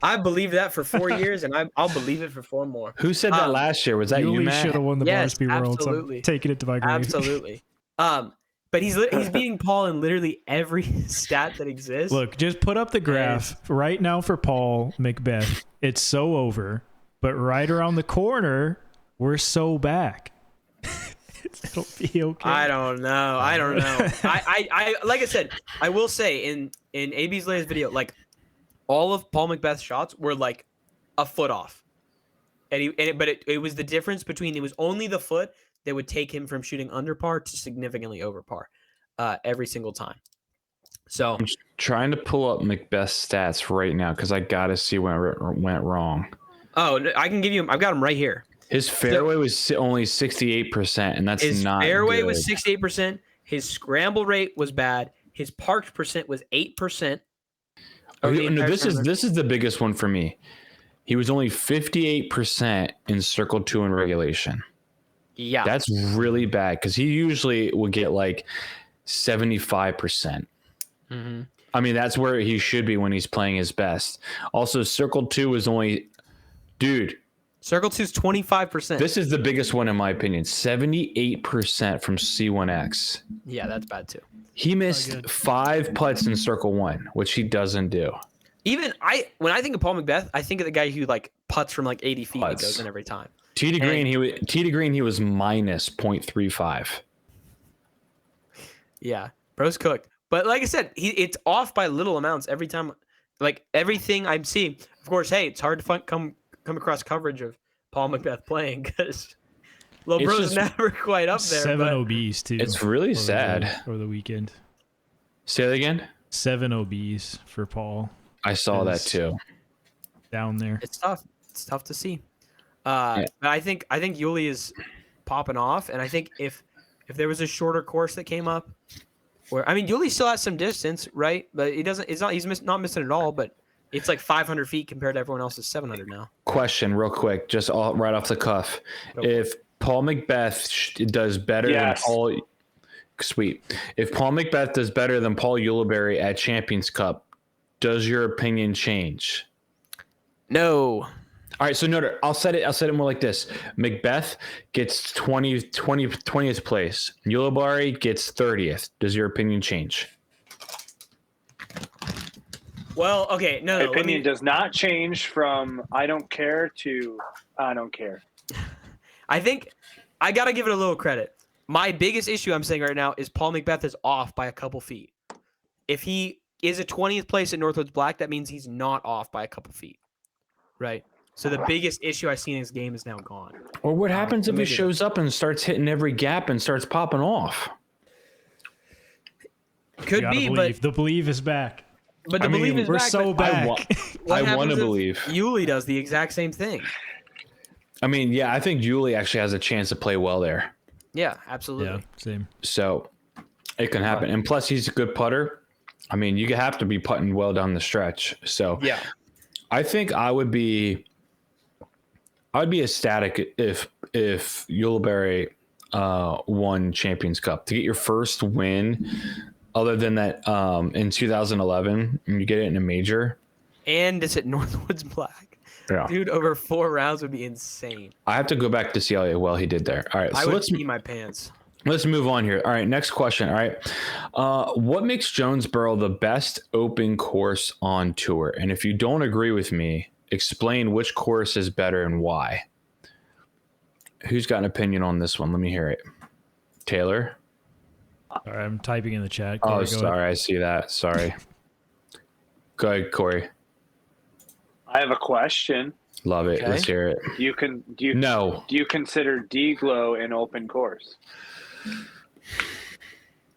I believe that for 4 years, and I'll believe it for 4 more. Who said that last year? Was that you, Yuli Matt? should have won the Yes, Barsby Worlds. absolutely. I'm taking it to my grave. Absolutely. But he's beating Paul in literally every stat that exists. Look, just put up the graph right now for Paul McBeth. It's so over, but right around the corner, we're so back. It'll be okay. I don't know. I like I said, I will say in AB's latest video, like all of Paul McBeth's shots were like a foot off, but it was the difference between it was only the foot that would take him from shooting under par to significantly over par every single time. So I'm trying to pull up McBeth's stats right now because I got to see when it went wrong. Oh, I can give you – I've got him right here. His fairway was only 68%, and that's not His fairway good. was 68%. His scramble rate was bad. His parked percent was 8%. This is the biggest one for me. He was only 58% in Circle 2 in regulation. Yeah. That's really bad because he usually would get like 75%. Mm-hmm. I mean, that's where he should be when he's playing his best. Also, Circle 2 is only... Dude. Circle 2 is 25%. This is the biggest one in my opinion. 78% from C1X. Yeah, that's bad too. He missed 5 putts in Circle 1, which he doesn't do. When I think of Paul McBeth, I think of the guy who like putts from like 80 feet and goes in every time. Tee to green, he was minus 0.35. Yeah, bro's cooked. But like I said, it's off by little amounts every time. Like everything I'm seeing, of course. Hey, it's hard to come across coverage of Paul McBeth playing because Lil Bro's never quite up there. 7 OBs too. It's really sad. Over the weekend. Say that again. 7 OBs for Paul. I saw that too. Down there. It's tough. It's tough to see. But I think Yuli is popping off, and I think if there was a shorter course that came up, where I mean Yuli still has some distance, right? But he doesn't. It's not. He's not missing at all. But it's like 500 feet compared to everyone else's 700 now. Question, real quick, just right off the cuff: if Paul McBeth does better than Paul, sweet. If Paul McBeth does better than Paul Ulibarri at Champions Cup, does your opinion change? No. All right, so no, I'll set it more like this. Macbeth gets 20th place. Ulibarri gets 30th. Does your opinion change? Well, okay, My no. opinion does not change from I don't care to I don't care. I think I got to give it a little credit. My biggest issue I'm saying right now is Paul Macbeth is off by a couple feet. If he is a 20th place at Northwoods Black, that means he's not off by a couple feet, right? So the biggest issue I see in his game is now gone. Or what happens if he maybe shows up and starts hitting every gap and starts popping off? Could be, but the belief is back. the belief is We're back. so but back. what I want to happens if believe. Yuli does the exact same thing. I mean, yeah, I think Yuli actually has a chance to play well there. Yeah, absolutely. Yeah, same. So it can happen. And plus, he's a good putter. I mean, you have to be putting well down the stretch. So Yeah. I think I would be ecstatic if Ulibarri won Champions Cup to get your first win, other than that in 2011, and you get it in a major. And it's at Northwoods Black. Yeah, Dude, over 4 rounds would be insane. I have to go back to see how well he did there. All right, I so would pee my pants. let's move on here. All right, next question. All right, what makes Jonesboro the best open course on tour? And if you don't agree with me, explain which course is better and why. Who's got an opinion on this one? Let me hear it. Taylor? All right, I'm typing in the chat. Oh, Corey, go sorry. ahead. I see that. Sorry. Go ahead, Corey. I have a question. Love it. Okay. Let's hear it. Do you consider D-Glow an open course?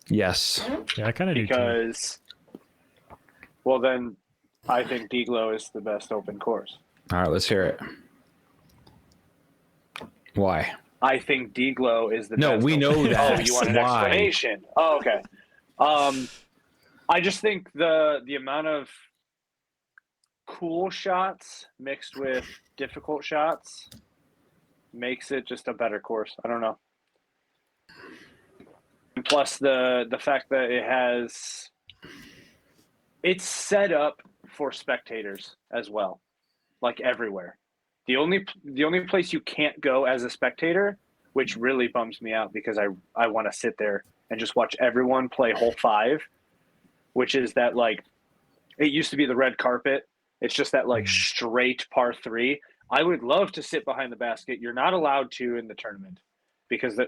Yes. Yeah, I kind of do too. Because, well, then I think D-Glow is the best open course. All right, let's hear it. Why? I think D-Glow is the No, best. we know open- that. Oh, you want an Why? explanation? Oh, okay. I just think the amount of cool shots mixed with difficult shots makes it just a better course. I don't know. And plus the fact that it's set up for spectators as well, like everywhere. The only place you can't go as a spectator, which really bums me out because I want to sit there and just watch everyone play hole 5, which is that, like, it used to be the red carpet. It's just that, like, straight par 3. I would love to sit behind the basket. You're not allowed to in the tournament because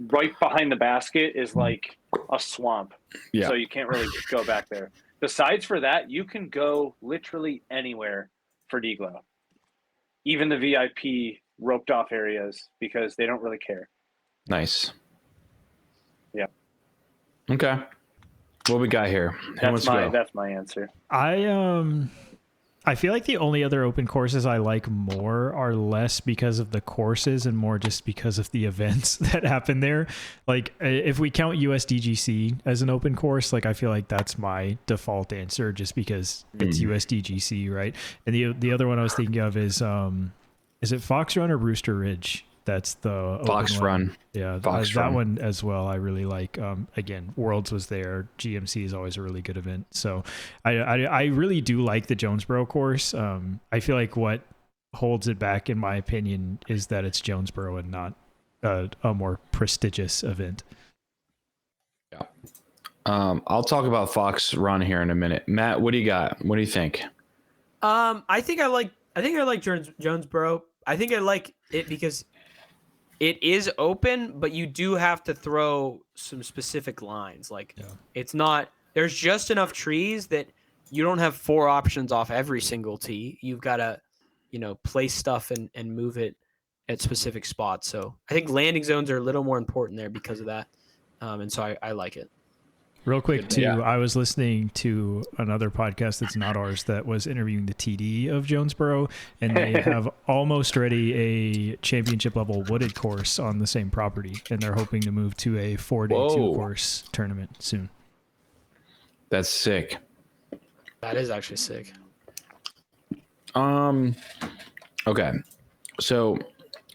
right behind the basket is like a swamp. Yeah. So you can't really go back there. Besides for that, you can go literally anywhere for D-Glow. Even the VIP roped off areas, because they don't really care. Nice. Yeah. Okay. What we got here? Who wants to go? That's my answer. I feel like the only other open courses I like more are less because of the courses and more just because of the events that happen there. Like, if we count USDGC as an open course, like, I feel like that's my default answer just because it's USDGC, right? And the other one I was thinking of is it Fox Run or Rooster Ridge? That's the Fox open Run. one. Yeah, Fox that Run. one as well. I really like. Again, Worlds was there. GMC is always a really good event. So I really do like the Jonesboro course. I feel like what holds it back, in my opinion, is that it's Jonesboro and not a more prestigious event. Yeah. I'll talk about Fox Run here in a minute. Matt, what do you got? What do you think? I think I like Jonesboro. I think I like it because it is open, but you do have to throw some specific lines. Like, it's not, there's just enough trees that you don't have 4 options off every single tee. You've got to, place stuff and move it at specific spots. So I think landing zones are a little more important there because of that. And so I like it. Real quick, too, Yeah. I was listening to another podcast that's not ours that was interviewing the TD of Jonesboro, and they have almost ready a championship level wooded course on the same property, and they're hoping to move to a 4-day Whoa. 2-course tournament soon. That's sick. That is actually sick. Okay. So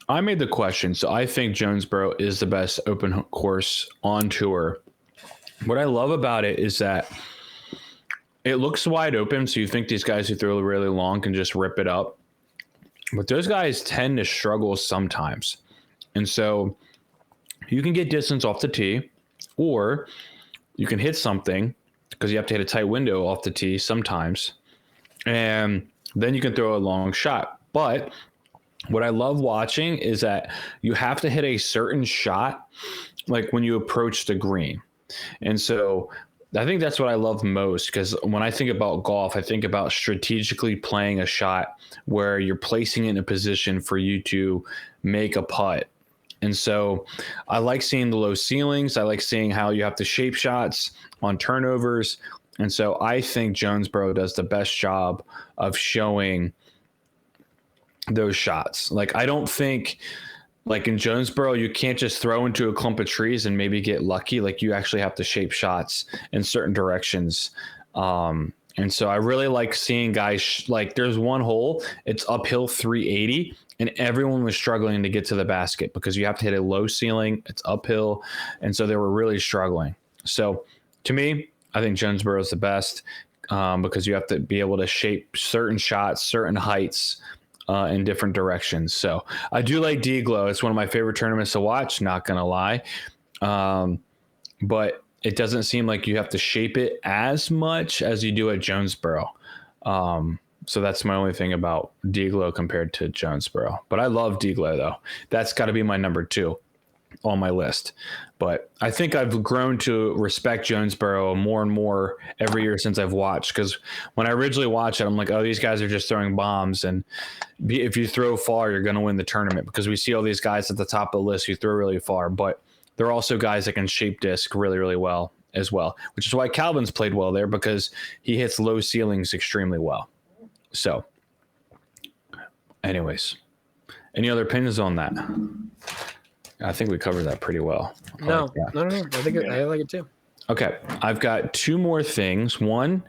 I made the question. So I think Jonesboro is the best open course on tour. What I love about it is that it looks wide open. So you think these guys who throw really long can just rip it up. but those guys tend to struggle sometimes. And so you can get distance off the tee, or you can hit something because you have to hit a tight window off the tee sometimes. And then you can throw a long shot. But what I love watching is that you have to hit a certain shot like when you approach the green. And so I think that's what I love most, because when I think about golf, I think about strategically playing a shot where you're placing it in a position for you to make a putt. And so I like seeing the low ceilings. I like seeing how you have to shape shots on turnovers. And so I think Jonesboro does the best job of showing those shots. Like, I don't think, like in Jonesboro, you can't just throw into a clump of trees and maybe get lucky. Like, you actually have to shape shots in certain directions. And so I really like seeing guys like there's one hole, it's uphill 380, and everyone was struggling to get to the basket because you have to hit a low ceiling, it's uphill. And so they were really struggling. So to me, I think Jonesboro is the best because you have to be able to shape certain shots, certain heights in different directions. So I do like D-Glow. It's one of my favorite tournaments to watch, not going to lie. But it doesn't seem like you have to shape it as much as you do at Jonesboro. So that's my only thing about D-Glow compared to Jonesboro. But I love D-Glow, though. That's got to be my number 2 on my list. But I think I've grown to respect Jonesboro more and more every year since I've watched. Because when I originally watched it, I'm like, oh, these guys are just throwing bombs. And if you throw far, you're going to win the tournament. Because we see all these guys at the top of the list who throw really far. But there are also guys that can shape disc really, really well as well. Which is why Calvin's played well there, because he hits low ceilings extremely well. So, anyways, any other opinions on that? I think we covered that pretty well. No. I think I like it too. Okay, I've got 2 more things. One,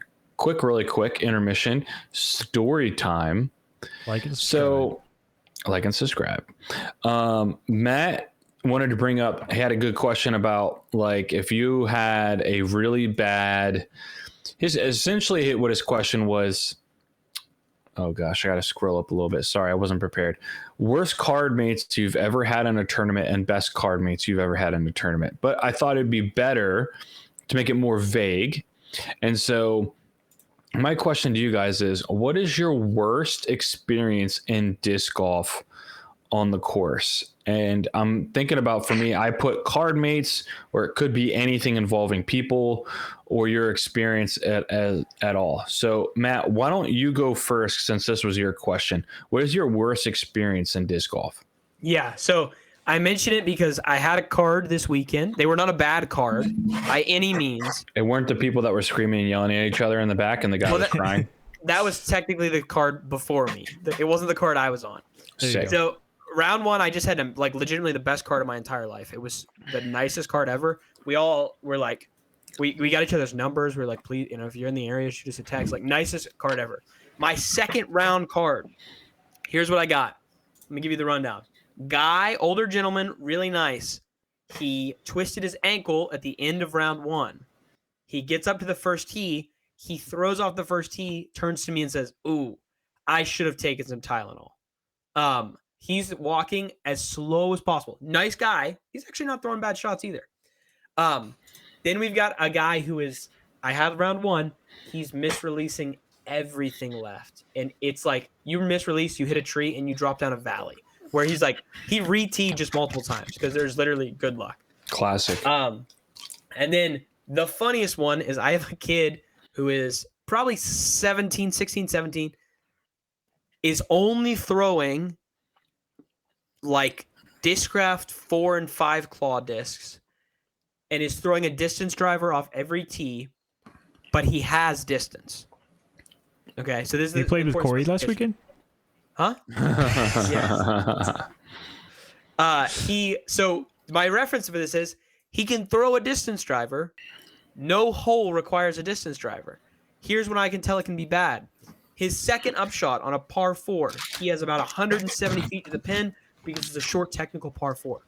really quick intermission, story time. Like and subscribe. So, like and subscribe. Matt wanted to bring up, he had a good question about, like, if you had a really bad, essentially what his question was, oh gosh, I got to scroll up a little bit. Sorry, I wasn't prepared. Worst card mates you've ever had in a tournament and best card mates you've ever had in a tournament. But I thought it'd be better to make it more vague. And so my question to you guys is, what is your worst experience in disc golf on the course? And I'm thinking about, for me, I put card mates, or it could be anything involving people or your experience at all. So Matt, why don't you go first, since this was your question? What is your worst experience in disc golf? Yeah, so I mentioned it because I had a card this weekend. They were not a bad card by any means. It weren't the people that were screaming and yelling at each other in the back and the guy was crying? That was technically the card before me. It wasn't the card I was on. So round 1, I just had legitimately the best card of my entire life. It was the nicest card ever. We all were like, we got each other's numbers. We're like, please, if you're in the area, shoot us a text. Like, nicest card ever. My second round card, here's what I got. Let me give you the rundown. Guy, older gentleman, really nice. He twisted his ankle at the end of round 1. He gets up to the first tee. He throws off the first tee, turns to me and says, ooh, I should have taken some Tylenol. He's walking as slow as possible. Nice guy. He's actually not throwing bad shots either. Then we've got a guy who is, I had round 1. He's misreleasing everything left. And it's like, you misrelease, you hit a tree, and you drop down a valley. Where he's like, he re-teed just multiple times because there's literally good luck. Classic. And then the funniest one is, I have a kid who is probably 16, 17, is only throwing like Discraft 4 and 5 claw discs, and is throwing a distance driver off every tee, but he has distance. Okay, so this is. You played with Corey last weekend? Huh? Yes. So my reference for this is, he can throw a distance driver. No hole requires a distance driver. Here's when I can tell it can be bad. His second upshot on a par 4, he has about 170 feet to the pin because it's a short technical par 4.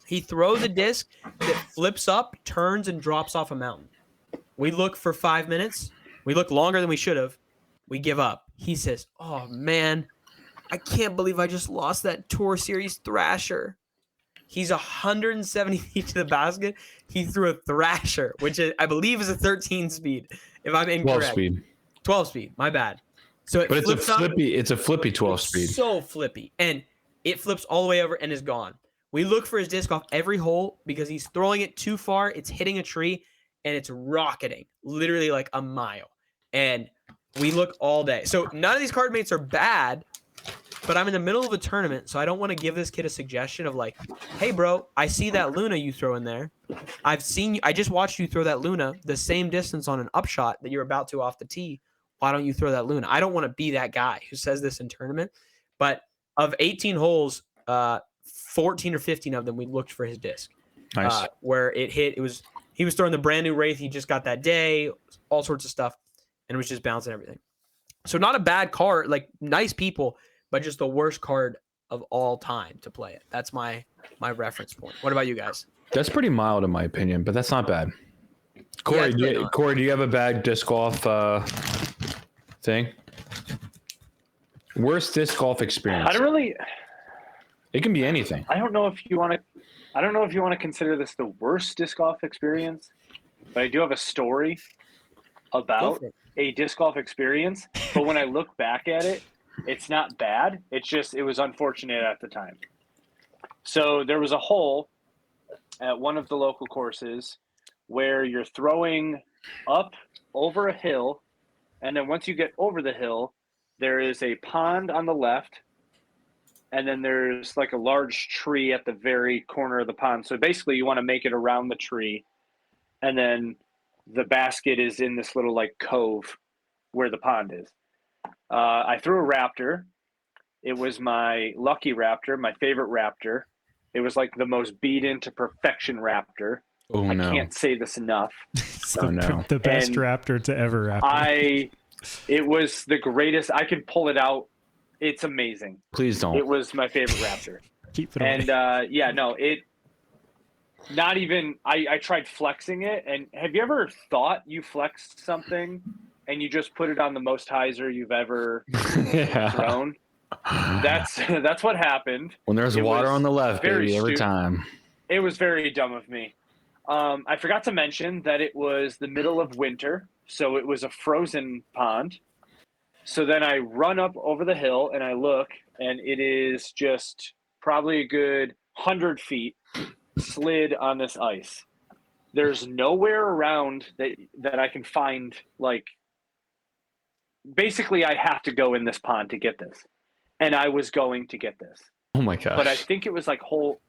He throws a disc that flips up, turns, and drops off a mountain. We look for 5 minutes. We look longer than we should have. We give up. He says, oh, man, I can't believe I just lost that Tour Series Thrasher. He's 170 feet to the basket. He threw a Thrasher, which I believe is a 13 speed. If I'm 12 incorrect, speed. 12 speed. My bad. So it But it's a flips up. flippy. It's a flippy 12 It's speed. so flippy, and it flips all the way over and is gone. We look for his disc off every hole because he's throwing it too far. It's hitting a tree, and it's rocketing literally like a mile. And we look all day. So none of these card mates are bad, but I'm in the middle of a tournament, so I don't want to give this kid a suggestion of like, hey, bro, I see that Luna you throw in there. I just watched you throw that Luna the same distance on an upshot that you're about to off the tee. Why don't you throw that Luna? I don't want to be that guy who says this in tournament, but of 18 holes, 14 or 15 of them, we looked for his disc. Nice. Where it hit, he was throwing the brand new Wraith he just got that day, all sorts of stuff, and it was just bouncing everything. So not a bad card, like nice people, but just the worst card of all time to play it. That's my reference point. What about you guys? That's pretty mild in my opinion, but that's not bad. Corey, Yeah, do you have a bad disc golf thing? Worst disc golf experience? I don't really. It can be anything. I don't know if you want to consider this the worst disc golf experience, but I do have a story about a disc golf experience. But when I look back at it, it's not bad. It was unfortunate at the time. So there was a hole at one of the local courses where you're throwing up over a hill, and then once you get over the hill, there is a pond on the left, and then there's like a large tree at the very corner of the pond. So basically you want to make it around the tree, and then the basket is in this little like cove where the pond is. I threw a raptor. It was my lucky raptor, my favorite raptor. It was like the most beat into perfection raptor. Oh, I no. can't say this enough. The best And raptor to ever raptor. It was the greatest. I could pull it out. It's amazing. Please don't. It was my favorite raptor. Keep it away. And not even, I tried flexing it. And have you ever thought you flexed something and you just put it on the most hyzer you've ever thrown? That's what happened. When there's water on the left, baby, every time. It was very dumb of me. I forgot to mention that it was the middle of winter, so it was a frozen pond. So then I run up over the hill and I look, and it is just probably a good 100 feet slid on this ice. There's nowhere around that I can find, like, basically I have to go in this pond to get this. And I was going to get this. Oh my gosh. But I think it was like hole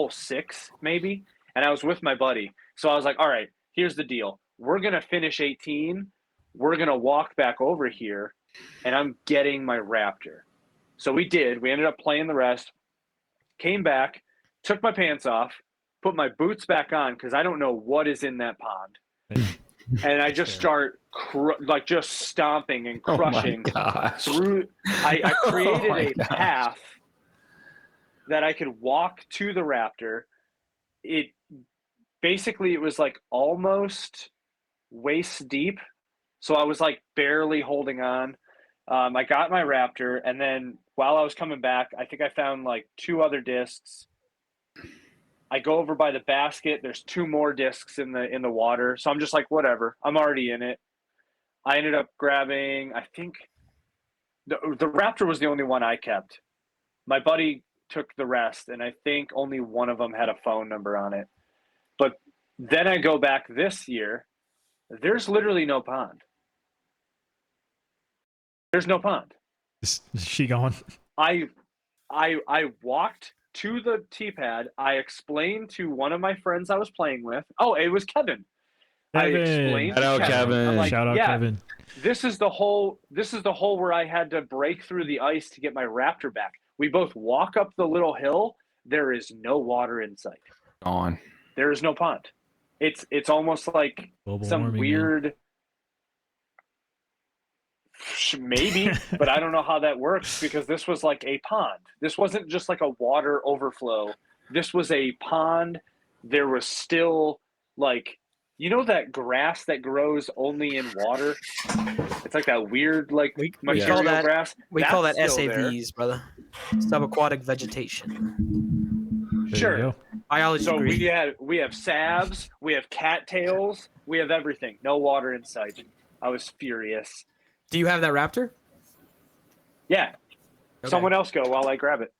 6 maybe, and I was with my buddy. So I was like, all right, here's the deal. We're going to finish 18. We're going to walk back over here, and I'm getting my raptor. So we did. We ended up playing the rest, came back, took my pants off, put my boots back on because I don't know what is in that pond. And I just start just stomping and crushing through. I created a path that I could walk to the raptor. It was like almost waist deep. So I was like barely holding on. I got my raptor, and then while I was coming back, I think I found like 2 other discs. I go over by the basket. There's 2 more discs in the water. So I'm just like, whatever. I'm already in it. I ended up grabbing, I think the raptor was the only one I kept. My buddy took the rest, and I think only one of them had a phone number on it. But then I go back this year. There's literally no pond. There's no pond. Is she gone? I walked to the tee pad. I explained to one of my friends I was playing with. Oh, it was Kevin. I explained to Shout out Kevin. I'm like, Shout out Kevin. This is the hole where I had to break through the ice to get my raptor back. We both walk up the little hill. There is no water in sight. On. There is no pond. It's almost like Global some warming, weird maybe, but I don't know how that works because this was like a pond. This wasn't just like a water overflow. This was a pond. There was still like You know that grass that grows only in water? It's like that weird, like We material call that grass. we call that That's still there. SAVs, brother. Subaquatic vegetation. There Sure. you go. Biology So degree. we have salves, we have cattails, we have everything. No water in sight. I was furious. Do you have that raptor? Yeah. Okay. Someone else go while I grab it.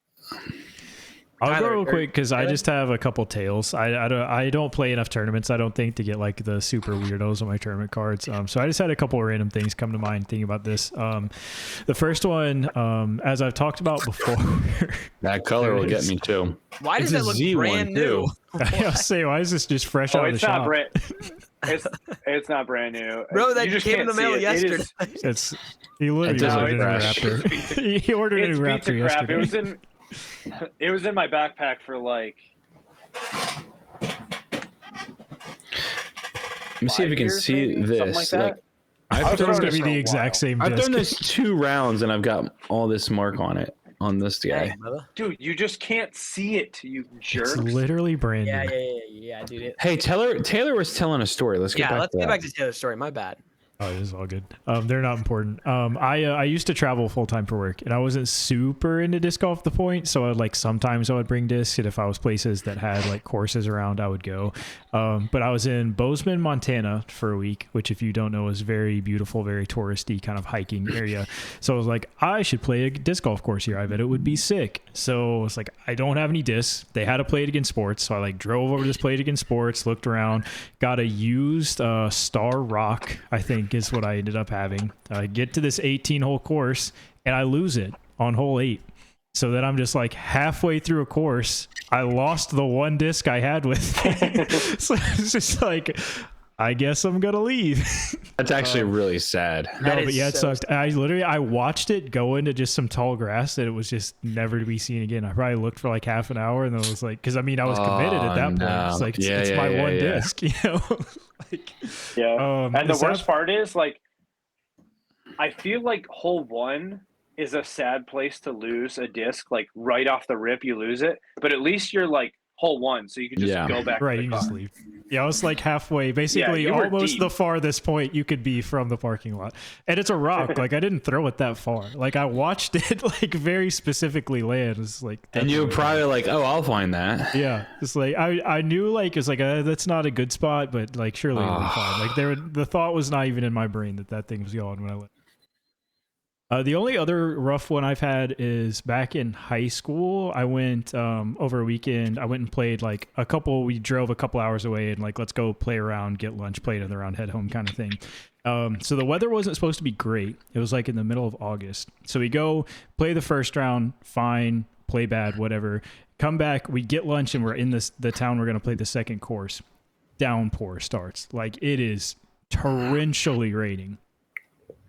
I'll Tyler, go real quick because I good? just have a couple tails. I don't play enough tournaments, I don't think, to get like the super weirdos on my tournament cards. So I just had a couple of random things come to mind thinking about this. The first one, as I've talked about before, That color will get me too. Why does It's a that look Z brand one, new? too. I was saying, why is this just fresh out of the It's not shop? brand. It's not brand new, Bro, that You just came in can't the mail see it. It yesterday. is- It's he literally It doesn't ordered a new crash. Raptor. He ordered a It's new pizza Raptor crap. yesterday. It was in my backpack for like. Let me see if 5 you can years, see maybe? this. Something like that. I've I It's was thrown throwing gonna this, be for the a exact while. same I've disc. done this 2 rounds and I've got all this mark on it on this guy. Dang, brother. Dude, you just can't see it, you It's jerks. literally brand Yeah, new. yeah, dude. Hey, Taylor was telling a story. Let's get back Let's to get that. back to Taylor's story. My bad. Oh, it is all good. They're not important. I used to travel full time for work, and I wasn't super into disc golf at the point. So sometimes I would bring discs, and if I was places that had like courses around, I would go. But I was in Bozeman, Montana for a week, which if you don't know is very beautiful, very touristy kind of hiking area. So I was like, I should play a disc golf course here. I bet it would be sick. So it's like, I don't have any discs. They had a Play It Again Sports, so I drove over to this Play It Again Sports, looked around, got a used Star Rock, I think is what I ended up having. I get to this 18-hole course and I lose it on hole 8. So then I'm just halfway through a course, I lost the one disc I had with me. So it's just I guess I'm gonna leave. That's actually really sad. No, That but is yeah, it so sucked. I watched it go into just some tall grass and it was just never to be seen again. I probably looked for half an hour and then it was because I was committed at that point. It's it's my one disc, you know. Yeah. And the worst sad- part is I feel like hole 1 is a sad place to lose a disc. Right off the rip, you lose it. But at least you're hole 1, so you can just Yeah. go back. Right, to the you car. just leave. Yeah, I was halfway, basically you were almost deep. the farthest point you could be from the parking lot. And it's a rock. I didn't throw it that far. I watched it very specifically land. It's And you were probably oh, I'll find that. yeah, it's I knew it's that's not a good spot, but surely it'll be fine. The thought was not even in my brain that thing was gone when I left. The only other rough one I've had is back in high school. I went over a weekend. I went and played we drove a couple hours away and let's go play around, get lunch, play another round, head home kind of thing. So the weather wasn't supposed to be great. It was in the middle of August. So we go play the first round, fine, play bad, whatever. Come back, we get lunch and we're in the town we're going to play the second course. Downpour starts. It is torrentially raining.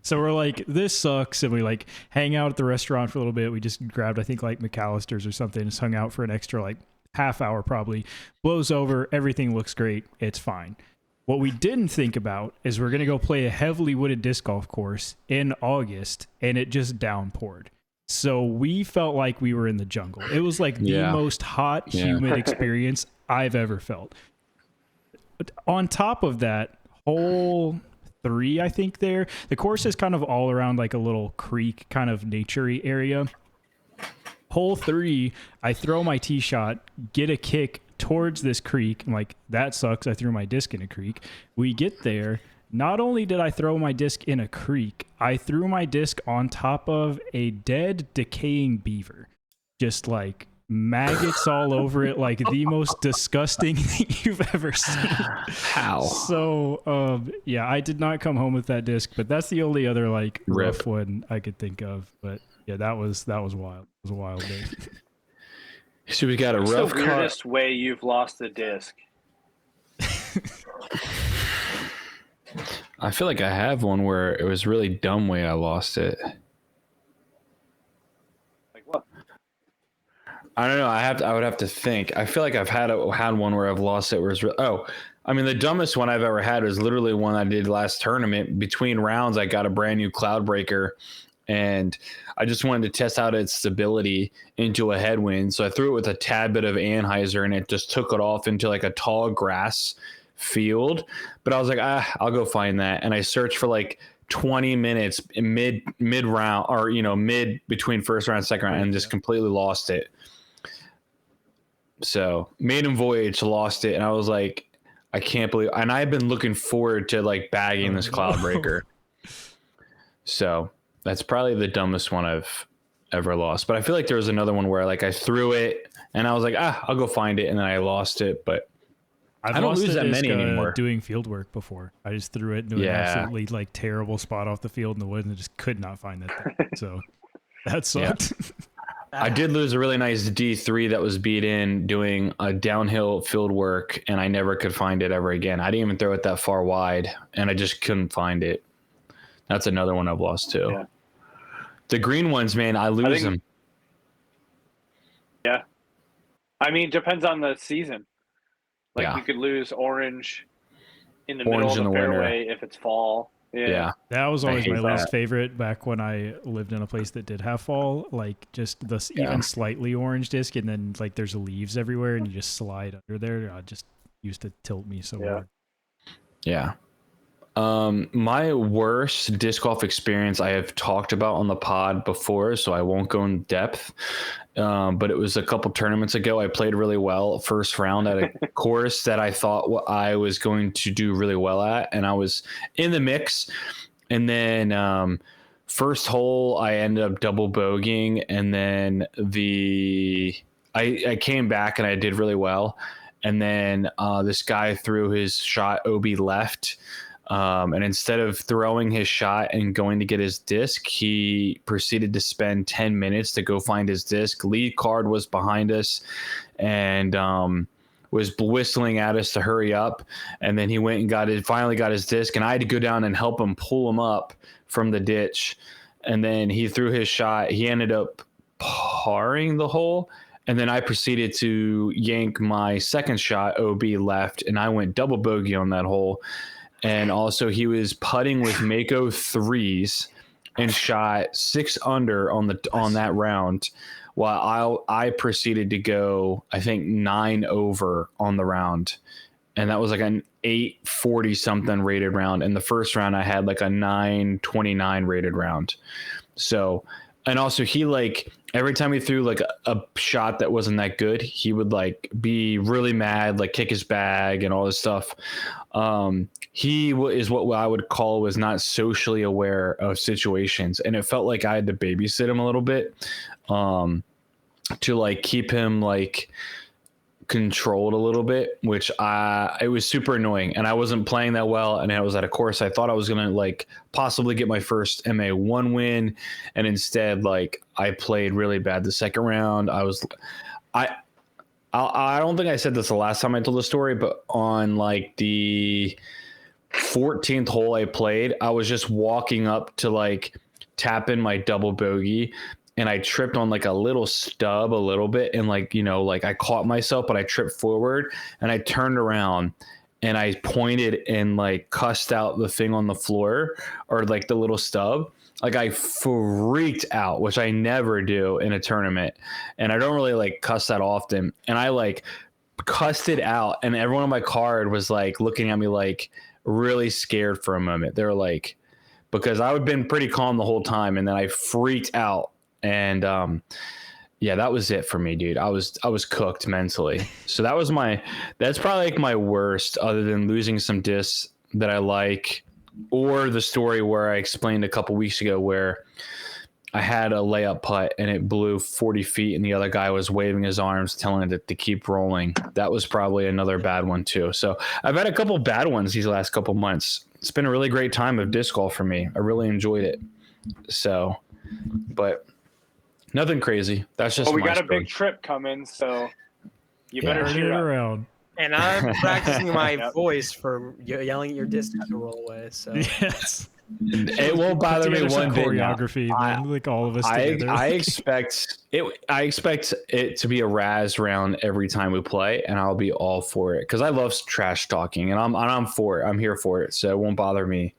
So we're this sucks, and we hang out at the restaurant for a little bit. We just grabbed, I think, McAllister's or something, just hung out for an extra half hour probably. Blows over, everything looks great, it's fine. What we didn't think about is we're gonna go play a heavily wooded disc golf course in August, and it just downpoured. So we felt like we were in the jungle. It was the most hot, humid experience I've ever felt. But on top of that, hole 3, I think the course is kind of all around a little creek kind of nature-y area. Hole 3, I throw my tee shot, get a kick towards this creek. I'm that sucks. I threw my disc in a creek. We get there. Not only did I throw my disc in a creek, I threw my disc on top of a dead, decaying beaver. Just maggots all over it, the most disgusting thing you've ever seen. How? So yeah, I did not come home with that disc, but that's the only other rough one I could think of. But yeah, that was wild. It was a wild day. So we got a What's rough the weirdest way you've lost a disc? I feel like I have one where it was really dumb way I lost it. What? I don't know. I would have to think. I feel like I've had one where I've lost it. Where it's the dumbest one I've ever had was literally one I did last tournament. Between rounds, I got a brand new cloud breaker, and I just wanted to test out its stability into a headwind. So I threw it with a tad bit of anheuser, and it just took it off into a tall grass field, but I was like, I'll go find that. And I searched for like 20 minutes mid round, or, mid between first round and second round, and just completely lost it. So maiden voyage, lost it. And I was like, I can't believe, and I've been looking forward to like bagging this Cloudbreaker. So that's probably the dumbest one I've ever lost. But I feel like there was another one where like I threw it and I was like, I'll go find it. And then I lost it, but I don't lose that many anymore. Doing field work before, I just threw it into an absolutely like terrible spot off the field in the woods and just could not find that thing. So that sucked. Yeah. I did lose a really nice D3 that was beat in doing a downhill field work, and I never could find it ever again. I didn't even throw it that far wide, and I just couldn't find it. That's another one I've lost too. Yeah. The green ones, man, I lose them. Yeah. I mean, depends on the season. Like you could lose orange in the middle of the fairway if it's fall. Yeah. That was always my least favorite back when I lived in a place that did have fall, like just the even slightly orange disc, and then like there's leaves everywhere and you just slide under there. I just used to tilt me so hard. Yeah. My worst disc golf experience I have talked about on the pod before, so I won't go in depth. But it was a couple tournaments ago. I played really well first round at a course that I thought I was going to do really well at, and I was in the mix. And then first hole, I ended up double bogeying, and then I came back and I did really well. And then this guy threw his shot OB left. And instead of throwing his shot and going to get his disc, he proceeded to spend 10 minutes to go find his disc. Lead card was behind us and was whistling at us to hurry up. And then he went and finally got his disc, and I had to go down and help him pull him up from the ditch. And then he threw his shot. He ended up parring the hole. And then I proceeded to yank my second shot OB left, and I went double bogey on that hole. And also he was putting with Mako threes and shot 6 under on that round, while I proceeded to go, I think, 9 over on the round. And that was like an 840 something rated round. And the first round I had like a 929 rated round. So, and also he like, every time he threw like a shot that wasn't that good, he would like be really mad, like kick his bag and all this stuff. He is what I would call was not socially aware of situations. And it felt like I had to babysit him a little bit, to like keep him like controlled a little bit, which it was super annoying, and I wasn't playing that well. And I was at a course I thought I was going to like possibly get my first MA1 win. And instead, like I played really bad the second round. I don't think I said this the last time I told the story, but on like the 14th hole I played, I was just walking up to like tap in my double bogey, and I tripped on like a little stub a little bit, and like, like I caught myself, but I tripped forward, and I turned around and I pointed and like cussed out the thing on the floor, or like the little stub. Like I freaked out, which I never do in a tournament. And I don't really like cuss that often. And I like cussed it out, and everyone on my card was like looking at me like really scared for a moment. They were like, because I had been pretty calm the whole time, and then I freaked out. And that was it for me, dude. I was cooked mentally. So that's probably like my worst, other than losing some discs that I like, or the story where I explained a couple weeks ago where I had a layup putt and it blew 40 feet and the other guy was waving his arms, telling it to keep rolling. That was probably another bad one too. So I've had a couple bad ones these last couple months. It's been a really great time of disc golf for me. I really enjoyed it. So, but nothing crazy. That's just we got a big trip coming, so you better turn it around. And I'm practicing my voice for yelling at your disc to roll away. So yes, it won't bother me one bit. Choreography, like all of us together. I expect it to be a Raz round every time we play, and I'll be all for it because I love trash talking, and I'm for it. I'm here for it, so it won't bother me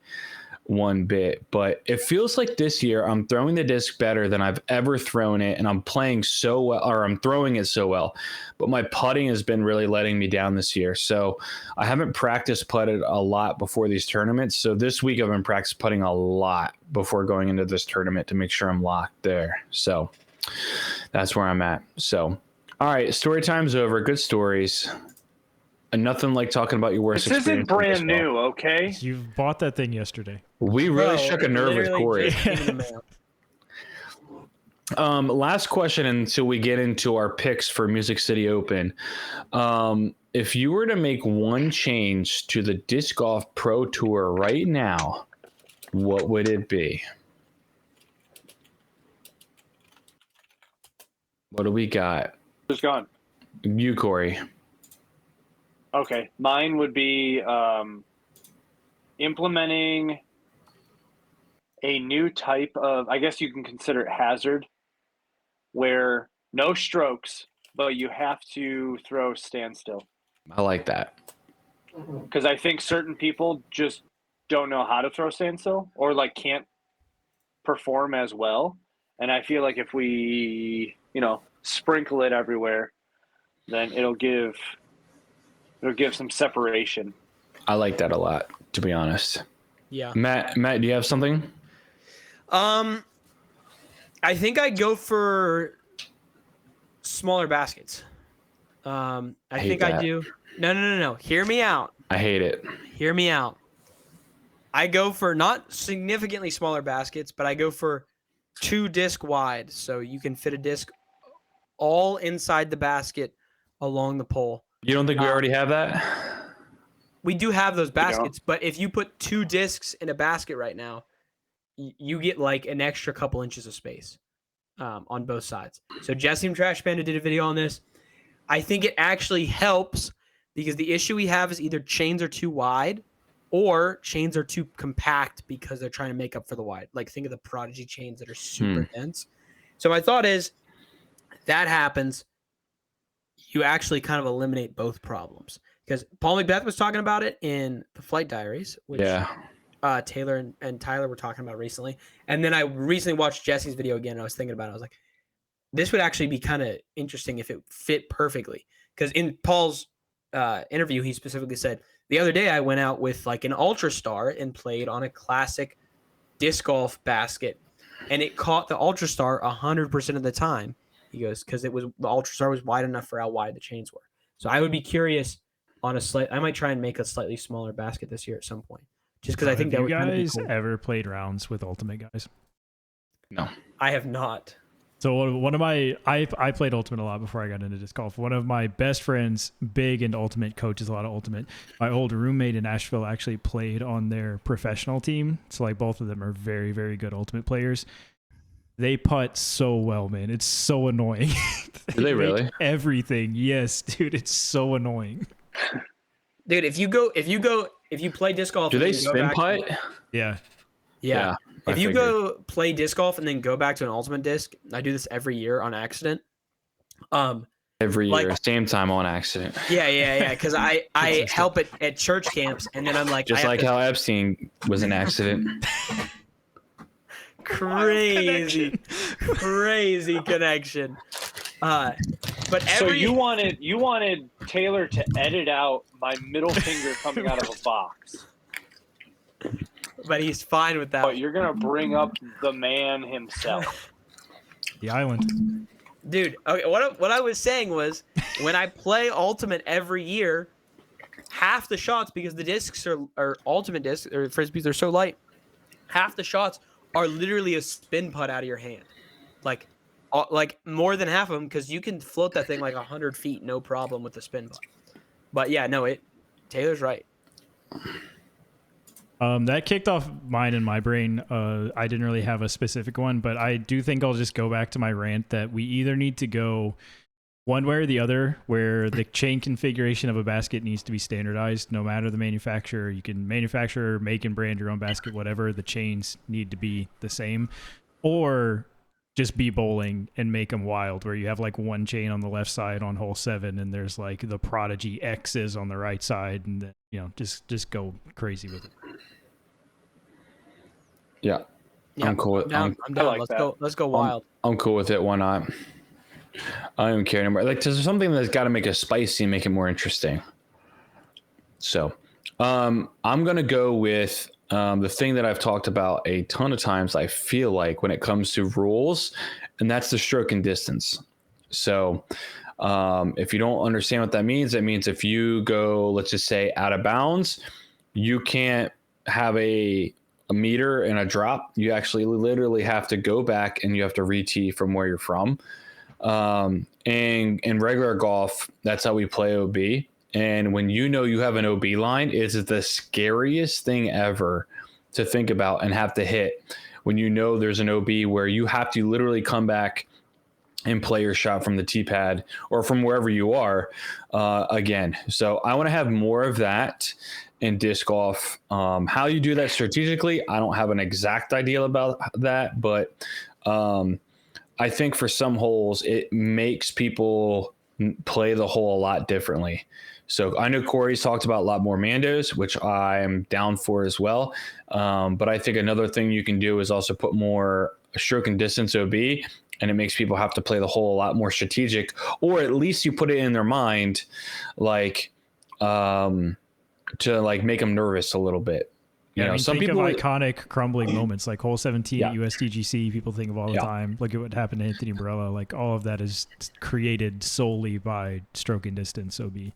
one bit, but it feels like this year I'm throwing the disc better than I've ever thrown it, and I'm playing so well, or I'm throwing it so well, but my putting has been really letting me down this year. So I haven't practiced putted a lot before these tournaments. So this week I've been practice putting a lot before going into this tournament to make sure I'm locked there. So that's where I'm at. So, all right, story time's over. Good stories. And nothing like talking about your worst This isn't experience. brand new, okay? You bought that thing yesterday. We really Bro, shook a it nerve with literally Corey. just came in the mail. Last question until we get into our picks for Music City Open. If you were to make one change to the Disc Golf Pro Tour right now, what would it be? What do we got? Who's gone? You, Corey. Okay, mine would be implementing a new type of, I guess you can consider it hazard, where no strokes, but you have to throw standstill. I like that. Because I think certain people just don't know how to throw standstill or like can't perform as well. And I feel like if we, sprinkle it everywhere, then it'll give some separation. I like that a lot, to be honest. Yeah. Matt, do you have something? I think I'd go for smaller baskets. I think I do. No. Hear me out. I hate it. Hear me out. I go for not significantly smaller baskets, but I go for 2 disc wide. So you can fit a disc all inside the basket along the pole. You don't think we already have that? We do have those baskets, but if you put 2 discs in a basket right now, you get like an extra couple inches of space on both sides. So Jesse from Trash Panda did a video on this. I think it actually helps because the issue we have is either chains are too wide or chains are too compact because they're trying to make up for the wide. Like think of the Prodigy chains that are super dense. So my thought is that happens. You actually kind of eliminate both problems because Paul Macbeth was talking about it in the Flight Diaries, which Taylor and Tyler were talking about recently. And then I recently watched Jesse's video again. And I was thinking about it. I was like, this would actually be kind of interesting if it fit perfectly. Because in Paul's interview, he specifically said, the other day I went out with like an Ultra Star and played on a classic disc golf basket. And it caught the Ultra Star 100% of the time. He goes, because the Ultra Star was wide enough for how wide the chains were. So I would be curious on I might try and make a slightly smaller basket this year at some point. Just because I think that would kind of be cool. You guys ever played rounds with Ultimate guys? No. I have not. So one of my, I played Ultimate a lot before I got into disc golf. One of my best friends, big into Ultimate, coaches a lot of Ultimate. My old roommate in Nashville actually played on their professional team. So like both of them are very, very good Ultimate players. They putt so well, man. It's so annoying. Do they really? Everything. Yes, dude. It's so annoying. Dude, if you play disc golf, do they spin putt? Yeah. If you go play disc golf and then go back to an Ultimate disc, I do this every year on accident. Every year, same time on accident. Yeah. Because I help at church camps, and then I'm like, just like how Epstein was an accident. Crazy connection. But so you wanted Taylor to edit out my middle finger coming out of a box. But he's fine with that. But you're gonna bring up the man himself. The island. Dude, okay, what I was saying was when I play Ultimate every year, half the shots, because the discs are Ultimate discs or frisbees are so light, half the shots are literally a spin putt out of your hand. Like more than half of them, because you can float that thing like 100 feet, no problem with the spin putt. But yeah, no, Taylor's right. That kicked off mine in my brain. I didn't really have a specific one, but I do think I'll just go back to my rant that we either need to go one way or the other, where the chain configuration of a basket needs to be standardized no matter the manufacturer. You can manufacture, make and brand your own basket, whatever. The chains need to be the same. Or just be bowling and make them wild, where you have like one chain on the left side on hole 7 and there's like the Prodigy X's on the right side, and then, just go crazy with it. Yeah. Yeah, I'm cool. I'm down. I'm I down. like Let's that. go. Let's go wild. I'm cool with it. Why not? I don't even care anymore. Like, there's something that's got to make it spicy and make it more interesting. So, I'm gonna go with the thing that I've talked about a ton of times. I feel like when it comes to rules, and that's the stroke and distance. So, if you don't understand what that means, it means if you go, let's just say, out of bounds, you can't have a meter and a drop. You actually literally have to go back and you have to re-tee from where you're from. And in regular golf, that's how we play OB. And when you know you have an OB line, it's the scariest thing ever to think about and have to hit when you know there's an OB where you have to literally come back and play your shot from the tee pad or from wherever you are again. So I want to have more of that in disc golf. How you do that strategically, I don't have an exact idea about that, but I think for some holes, it makes people play the hole a lot differently. So I know Corey's talked about a lot more Mandos, which I'm down for as well. But I think another thing you can do is also put more stroke and distance OB, and it makes people have to play the hole a lot more strategic, or at least you put it in their mind, like to like make them nervous a little bit. You know, some think people of iconic crumbling moments like hole 17 at Yeah. USDGC. People think of all the time. Look at what happened to Anthony Barela. Like all of that is created solely by stroke and distance OB.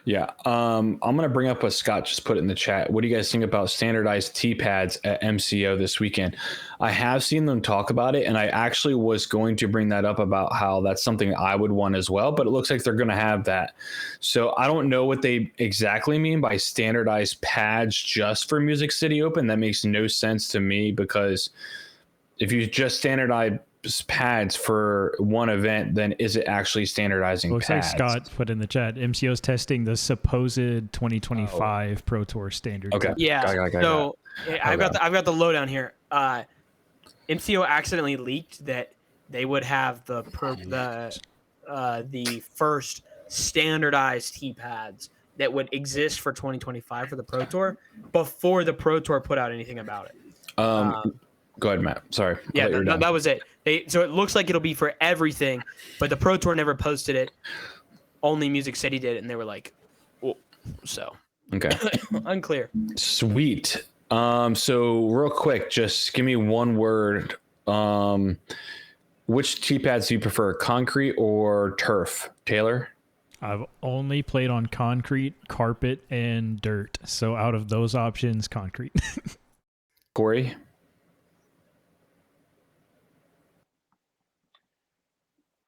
Yeah. I'm going to bring up what Scott just put in the chat. What do you guys think about standardized tee pads at MCO this weekend? I have seen them talk about it, and I actually was going to bring that up about how that's something I would want as well, but it looks like they're going to have that. So I don't know what they exactly mean by standardized pads just for Music City Open. That makes no sense to me, because if you just standardize pads for one event, then is it actually standardizing Looks pads? like Scott put in the chat. MCO's testing the supposed 2025 Pro Tour standard. Okay. Yeah. Got I've got the lowdown here. MCO accidentally leaked that they would have the first standardized tee pads that would exist for 2025 for the Pro Tour before the Pro Tour put out anything about it. Go ahead, Matt. Sorry. Yeah, that was it. So it looks like it'll be for everything, but the Pro Tour never posted it. Only Music City did, and they were like, "Oh," so Okay. unclear. Sweet. So real quick, just give me one word. Which tee pads do you prefer, concrete or turf, Taylor? I've only played on concrete, carpet, and dirt. So out of those options, concrete. Corey?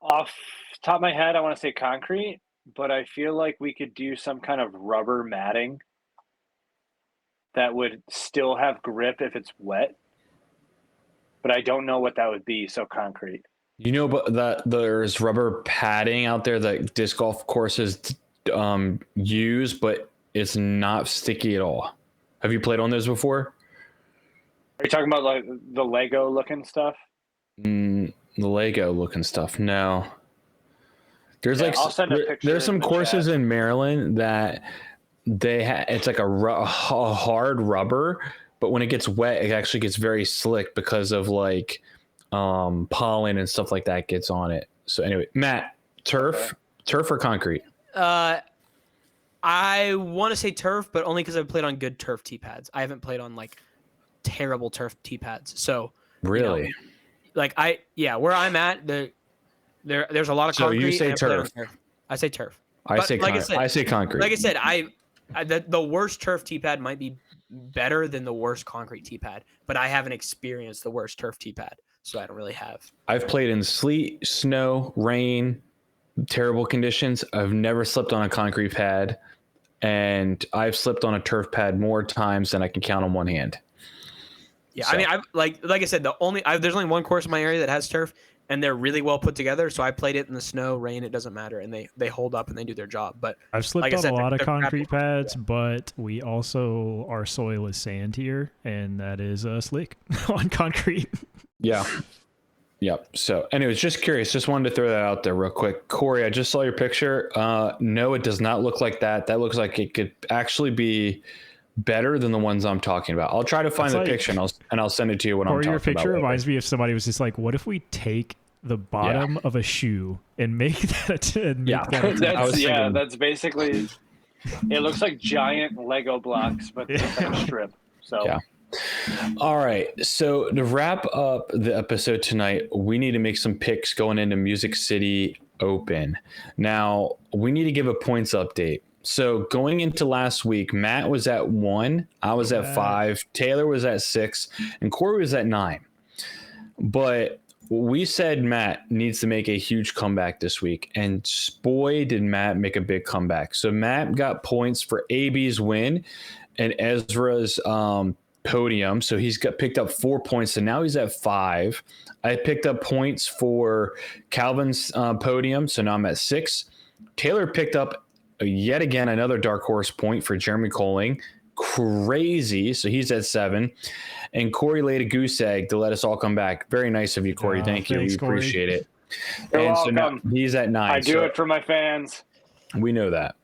Off the top of my head, I want to say concrete, but I feel like we could do some kind of rubber matting that would still have grip if it's wet. But I don't know what that would be, so concrete. You know, but that there's rubber padding out there that disc golf courses use, but it's not sticky at all. Have you played on those before? Are you talking about like the Lego looking stuff? The Lego looking stuff. No. There's I'll send a picture there's some in the courses chat. in Maryland that it's like a hard rubber, but when it gets wet, it actually gets very slick because of like pollen and stuff like that gets on it. So anyway, Matt, turf or concrete? I want to say turf, but only because I've played on good turf tee pads. I haven't played on like terrible turf tee pads. So Really? Where I'm at, there's a lot of So concrete. you say and I play on turf. I say turf. I say concrete. Like I said, the worst turf tee pad might be better than the worst concrete tee pad, but I haven't experienced the worst turf tee pad, so I don't really have. I've played in sleet, snow, rain, terrible conditions. I've never slept on a concrete pad, and I've slept on a turf pad more times than I can count on one hand. Yeah, So. I mean, like I said, there's only one course in my area that has turf, and they're really well put together. So I played it in the snow, rain, it doesn't matter, and they hold up and they do their job. But I've slipped like I on said, a lot of they're concrete crappy. pads, but we also, our soil is sand here, and that is slick on concrete. Yeah. Yep. So anyways, just curious. Just wanted to throw that out there real quick. Corey, I just saw your picture. No, it does not look like that. That looks like it could actually be better than the ones I'm talking about. I'll try to find the picture and I'll send it to you when I'm talking your about. picture reminds me of somebody was just like, what if we take the bottom of a shoe and make that that's basically it. Looks like giant Lego blocks, but kind of strip. So yeah. All right. So to wrap up the episode tonight, we need to make some picks going into Music City Open. Now, we need to give a points update. So going into last week, Matt was at 1, I was at 5, Taylor was at 6, and Corey was at 9. But we said Matt needs to make a huge comeback this week, and boy, did Matt make a big comeback. So Matt got points for AB's win and Ezra's podium. So he's picked up 4 points, and now he's at 5. I picked up points for Calvin's podium, so now I'm at 6. Taylor picked up yet again another dark horse point for Jeremy Colling. Crazy. So he's at 7. And Corey laid a goose egg to let us all come back. Very nice of you, Corey. Thank you. Thanks, We appreciate it. You're and welcome. So now he's at 9. I do it for my fans. We know that.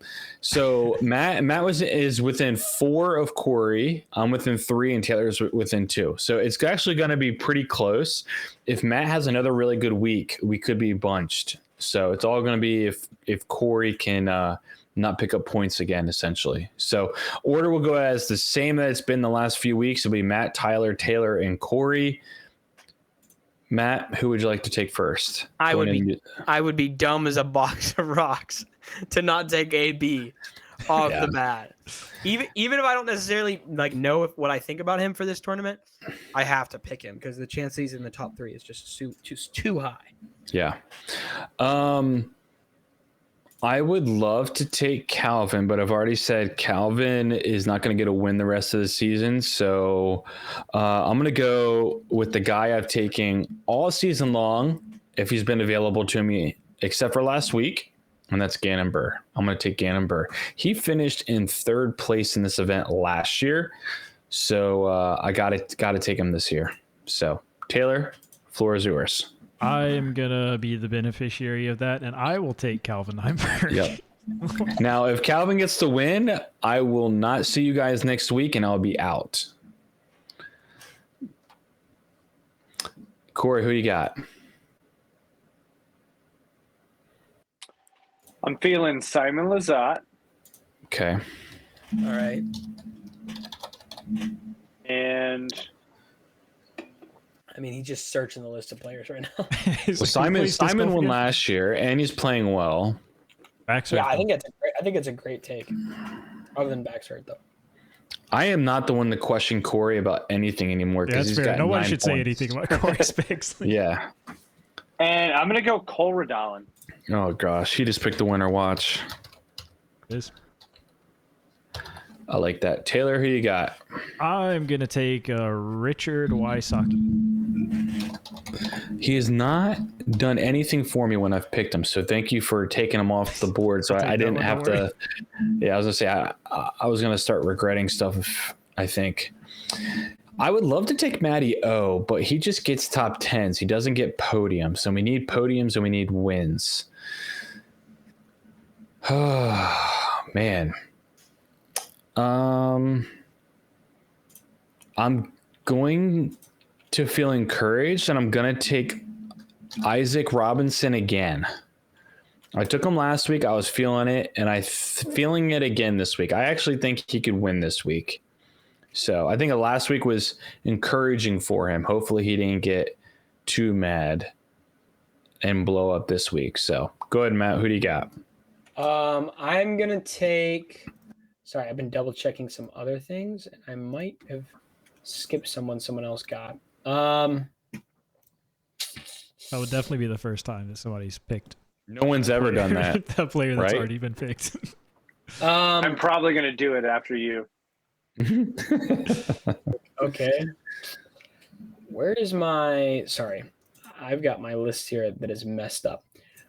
So Matt is within 4 of Corey. I'm within 3, and Taylor's within 2. So it's actually going to be pretty close. If Matt has another really good week, we could be bunched. So it's all going to be if Corey can not pick up points again, essentially. So order will go as the same that it's been the last few weeks. It'll be Matt, Tyler, Taylor, and Corey. Matt, who would you like to take first? I would be dumb as a box of rocks to not take AB off the bat. Even if I don't necessarily know what I think about him for this tournament, I have to pick him because the chance he's in the top 3 is just too high. Yeah. I would love to take Calvin, but I've already said Calvin is not going to get a win the rest of the season. So I'm going to go with the guy I've taken all season long, if he's been available to me, except for last week, and that's Gannon Burr. I'm going to take Gannon Burr. He finished in 3rd place in this event last year, so I got to take him this year. So Taylor, floor is yours. I'm gonna be the beneficiary of that, and I will take Calvin Heimberg. Yep. Now, if Calvin gets the win, I will not see you guys next week, and I'll be out. Corey, who you got? I'm feeling Simon Lizotte. Okay. All right. And I mean, he's just searching the list of players right now. Well, Simon won last year, and he's playing well. Yeah, I think it's a great take. Other than backs hurt, though. I am not the one to question Corey about anything anymore because he's got 9 points. Nobody should say anything about Corey's picks. Yeah. And I'm gonna go Cole Radalin. Oh gosh, he just picked the winner. Watch. I like that. Taylor, who you got? I'm gonna take Richard Wysocki. He has not done anything for me when I've picked him, so thank you for taking him off the board. So I didn't have to. Yeah, I was gonna say I was gonna start regretting stuff. I think I would love to take Matty O, but he just gets top 10s. He doesn't get podiums, so we need podiums and we need wins. Oh man. I'm going to feel encouraged, and I'm going to take Isaac Robinson again. I took him last week. I was feeling it, and I'm feeling it again this week. I actually think he could win this week. So I think last week was encouraging for him. Hopefully he didn't get too mad and blow up this week. So go ahead, Matt. Who do you got? I'm going to take... Sorry, I've been double checking some other things. I might have skipped someone else got. That would definitely be the first time that somebody's picked. No one's ever done that. That player that's right? already been picked. I'm probably going to do it after you. Okay. Where is my... Sorry. I've got my list here that is messed up.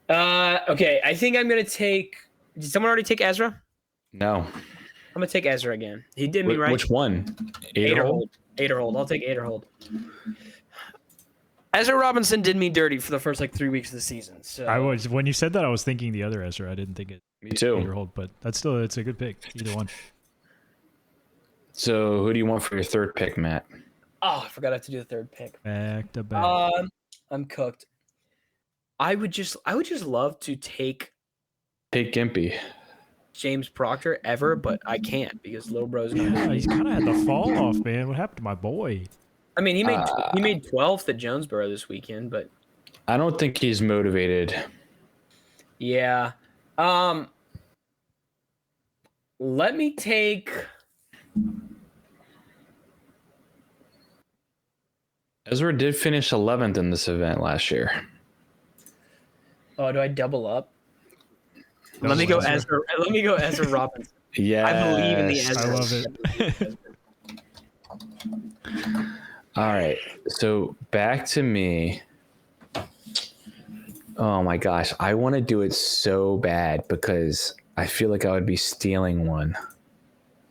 Okay, I think I'm going to take... Did someone already take Ezra? No. I'm going to take Ezra again. He did me right. Which one? Aderhold. Aderhold. I'll take Aderhold. Ezra Robinson did me dirty for the first 3 weeks of the season. So When you said that, I was thinking the other Ezra. I didn't think it. Me too. Aderhold, but it's a good pick. Either one. So who do you want for your third pick, Matt? Oh, I forgot I have to do the third pick. Back to back. I'm cooked. I would just love to take Take Gimpy. James Proctor ever, but I can't because little bro's gonna. Yeah, he's kind of had the fall off, man. What happened to my boy? I mean, he made 12th at Jonesboro this weekend, but I don't think he's motivated. yeah. Let me take. Ezra did finish 11th in this event last year. Oh, do I double up? No, Let me go Ezra. Let me go Ezra Robinson. Yeah, I believe in the Ezra. I love it. All right, so back to me. Oh my gosh, I want to do it so bad because I feel like I would be stealing one.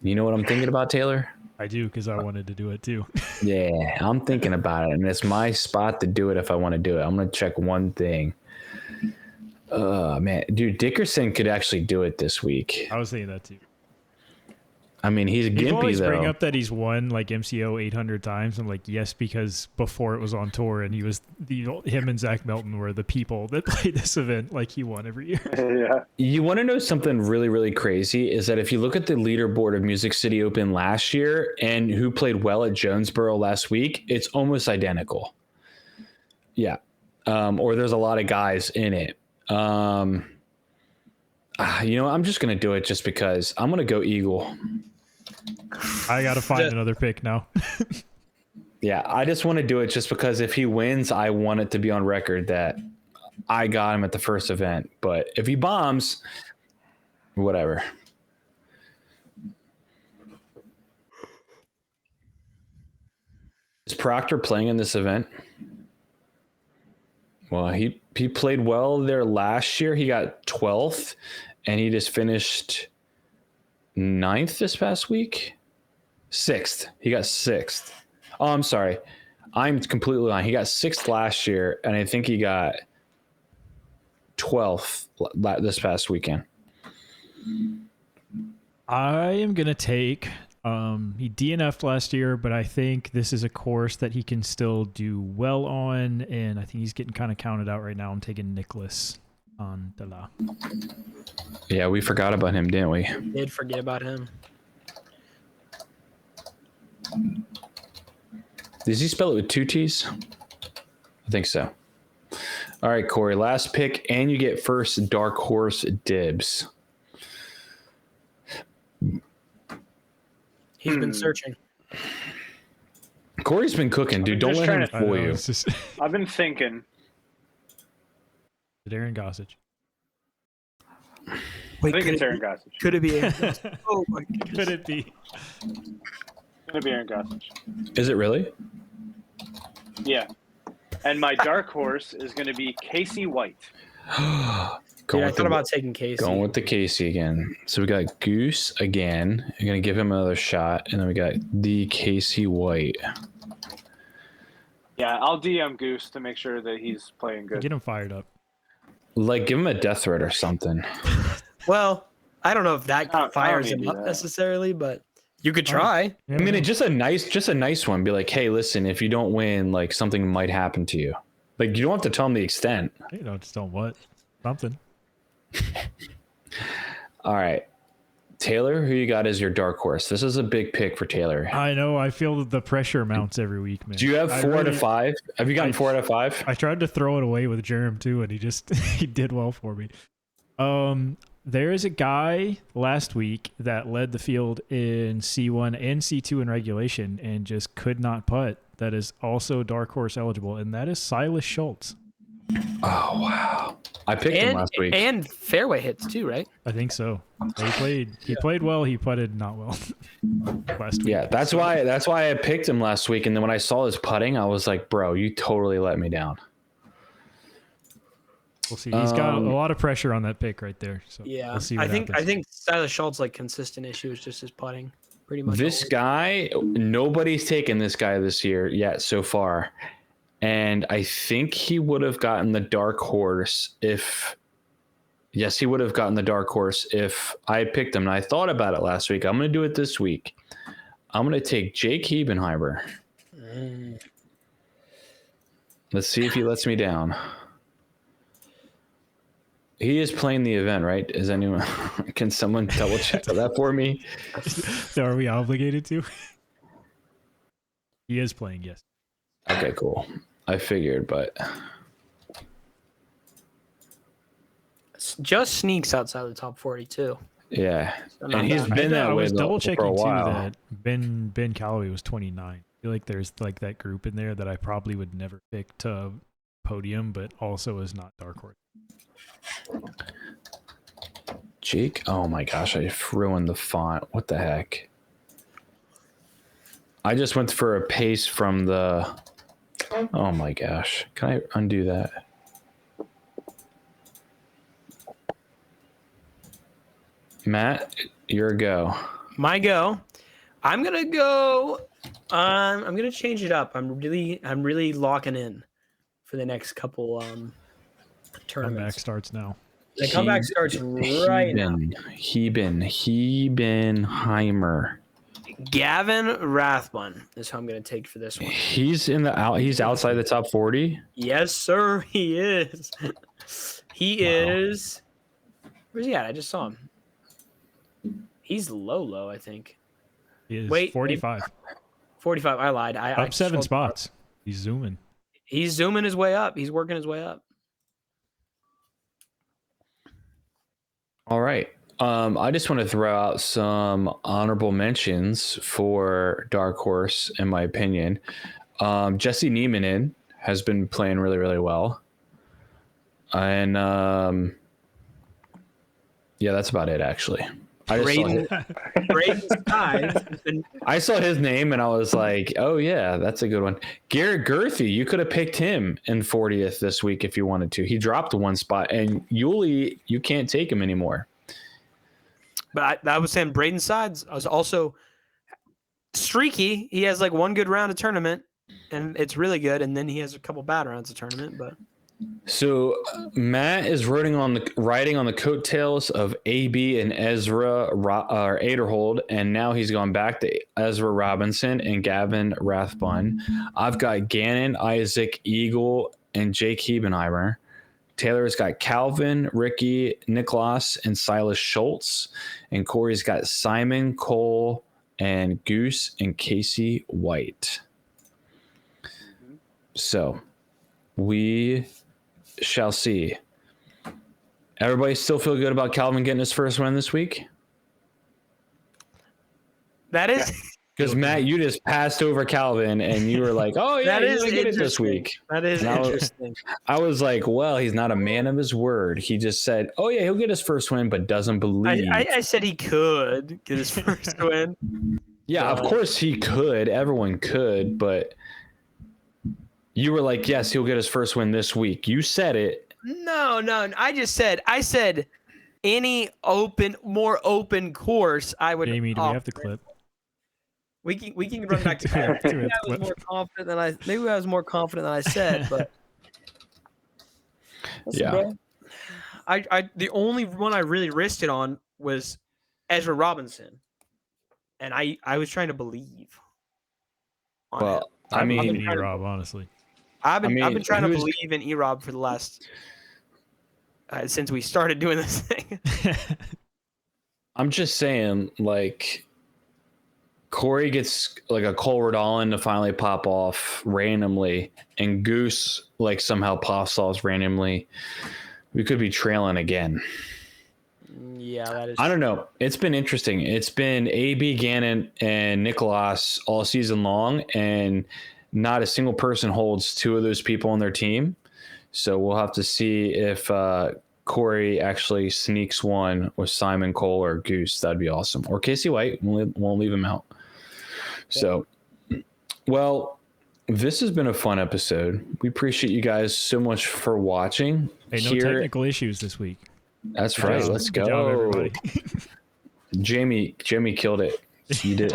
You know what I'm thinking about, Taylor? I do, because I wanted to do it too. Yeah, I'm thinking about it, and it's my spot to do it if I want to do it. I'm going to check one thing. Man, dude, Dickerson could actually do it this week. I was thinking that too. I mean, he's People gimpy, always bring though. up that he's won like MCO 800 times. I'm like, yes, because before it was on tour, and him and Zach Melton were the people that played this event. Like, he won every year. Yeah. You want to know something really, really crazy is that if you look at the leaderboard of Music City Open last year and who played well at Jonesboro last week, it's almost identical. Yeah. Or there's a lot of guys in it. You know, I'm just going to do it just because I'm going to go Eagle. I got to find another pick now. Yeah, I just want to do it just because if he wins, I want it to be on record that I got him at the first event. But if he bombs, whatever. Is Proctor playing in this event? Well, he played well there last year. He got 12th, and he just finished 9th this past week. 6th. He got 6th. Oh, I'm sorry. I'm completely lying. He got 6th last year, and I think he got 12th this past weekend. I am going to take, he DNF'd last year, but I think this is a course that he can still do well on, and I think he's getting kind of counted out right now. I'm taking Nicholas on Dela. Yeah, we forgot about him, didn't we? Did forget about him. Does he spell it with 2 T's? I think so. All right, Corey, last pick, and you get first dark horse dibs. He's been searching. Corey's been cooking, dude. Don't let him fool you. It's just I've been thinking. Darren Gossage. I Wait, think it's Aaron Gossage. Could it be? Oh my goodness. Could it be? It's gonna be Aaron Gossage. Is it really? Yeah. And my dark horse is gonna be Casey White. Dude, I thought about taking Casey. Going with the Casey again. So we got Goose again. I'm going to give him another shot. And then we got the Casey White. Yeah, I'll DM Goose to make sure that he's playing good. Get him fired up. Like, give him a death threat or something. Well, I don't know if that I don't fires need him to do up that. necessarily, but you could try. Yeah, I mean, it's just a nice one. Be like, hey, listen, if you don't win, like, something might happen to you. Like, you don't have to tell him the extent. you know, just don't what? Something. All right. Taylor, who you got as your dark horse? This is a big pick for Taylor. I know. I feel the pressure mounts every week, man. Do you have I 4 out of really- 5? Have you gotten 4 out of 5? I tried to throw it away with Jerem too, and he just he did well for me. There is a guy last week that led the field in C1 and C2 in regulation and just could not putt. That is also dark horse eligible, and that is Silas Schultz. Oh, wow. I picked him last week. And fairway hits too, right? I think so. He played well. He putted not well last week. Yeah, that's why I picked him last week. And then when I saw his putting, I was like, bro, you totally let me down. We'll see. He's got a lot of pressure on that pick right there. So Yeah, we'll see what I think happens. Silas Schultz like consistent issue is just his putting, pretty much. This always. guy, nobody's taken this guy this year yet so far. And I think he would have gotten the dark horse if I had picked him. And I thought about it last week. I'm going to do it this week. I'm going to take Jake Hebenheimer. Let's see if he lets me down. He is playing the event, right? Is anyone? Can someone double check that for me? So are we obligated to? He is playing, yes. Okay, cool. I figured, but Just sneaks outside the top 40 too. yeah, So not and he's bad. been that I way was double for a checking too while. that Ben Calloway was 29. I feel like there's like that group in there that I probably would never pick to podium, but also is not dark horse. Jake, oh my gosh, I ruined the font. What the heck? I just went for a paste from the. Oh my gosh, can I undo that? Matt, your go. My go. I'm gonna go. I'm gonna change it up. I'm really locking in for the next couple Comeback tournaments. starts now. The comeback starts right now. Hebenheimer. Gavin Rathbun is who I'm gonna take for this one. He's He's outside the top 40. Yes, sir. He is. He is. Where's he at? I just saw him. He's low, I think. He is Wait, 45. 45. I lied. I Up 7 scrolled- spots. He's zooming. He's zooming his way up. He's working his way up. All right. I just want to throw out some honorable mentions for Dark Horse, in my opinion. Jesse Niemanen has been playing really, really well. And yeah, that's about it, actually. Braden Skies has been I saw his name and I was like, oh, yeah, that's a good one. Garrett Gerthy, you could have picked him in 40th this week if you wanted to. He dropped one spot, and Yuli, you can't take him anymore. But I was saying Braden Sides was also streaky. He has like one good round of tournament, and it's really good. And then he has a couple bad rounds of tournament. But So Matt is riding on the coattails of AB and Ezra Aderhold, and now he's gone back to Ezra Robinson and Gavin Rathbun. I've got Gannon, Isaac, Eagle, and Jake Hebenheimer. Taylor's got Calvin, Ricky, Nicholas, and Silas Schultz. And Corey's got Simon, Cole, and Goose, and Casey White. So we shall see. Everybody still feel good about Calvin getting his first win this week? that is Because Matt, you just passed over Calvin and you were like, oh yeah, that he's is gonna get it this interesting. week. That is Now- interesting. I was like, well, he's not a man of his word. He just said, oh yeah, he'll get his first win, but doesn't believe. I said he could get his first win. Yeah, of course he could. Everyone could, but you were like, yes, he'll get his first win this week. You said it. No. I said any more open course. I would. Jamie, do we have the offer. clip? We can run back to Do we have that. Maybe the I was clip? more confident than I said, but listen, Yeah. bro, I the only one I really risked it on was Ezra Robinson, and I was trying to believe. On him. Well, I I believe mean, in E-Rob, honestly. I've been trying to who's- believe in E-Rob for the last since we started doing this thing. I'm just saying, like, Corey gets like a Cole Redallen to finally pop off randomly, and Goose like somehow pops off randomly. We could be trailing again. Yeah, that is. I don't know. It's been interesting. It's been AB, Gannon, and Nicholas all season long, and not a single person holds two of those people on their team. So we'll have to see if Corey actually sneaks one with Simon, Cole, or Goose. That'd be awesome. Or Casey White. Won't leave him out. So, well, this has been a fun episode. We appreciate you guys so much for watching. Hey, no technical issues this week. That's Good right. job. Let's Good job, go. everybody. Jamie killed it. You did.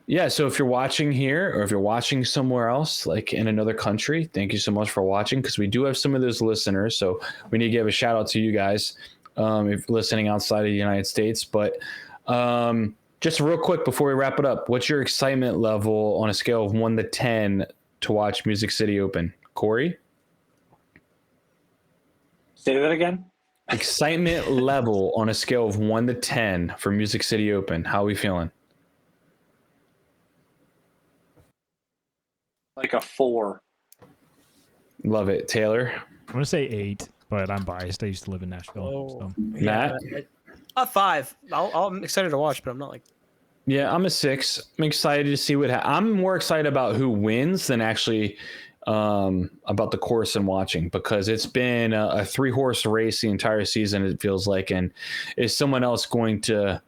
Yeah, so if you're watching here or if you're watching somewhere else, like in another country, thank you so much for watching, because we do have some of those listeners. So we need to give a shout out to you guys if you're listening outside of the United States. But Just real quick before we wrap it up, what's your excitement level on a scale of 1 to 10 to watch Music City Open? Corey? Say that again. Excitement level on a scale of 1 to 10 for Music City Open. How are we feeling? Like a 4. Love it. Taylor? I'm gonna say 8, but I'm biased. I used to live in Nashville. So. Matt? A 5. I'm excited to watch, but I'm not like. Yeah, I'm a 6. I'm excited to see I'm more excited about who wins than actually about the course and watching, because it's been a 3-horse race the entire season, it feels like. And is someone else going to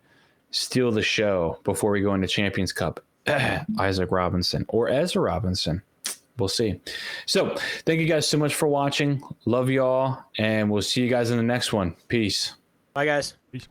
steal the show before we go into Champions Cup? Isaac Robinson or Ezra Robinson. We'll see. So thank you guys so much for watching. Love y'all. And we'll see you guys in the next one. Peace. Bye, guys. Peace.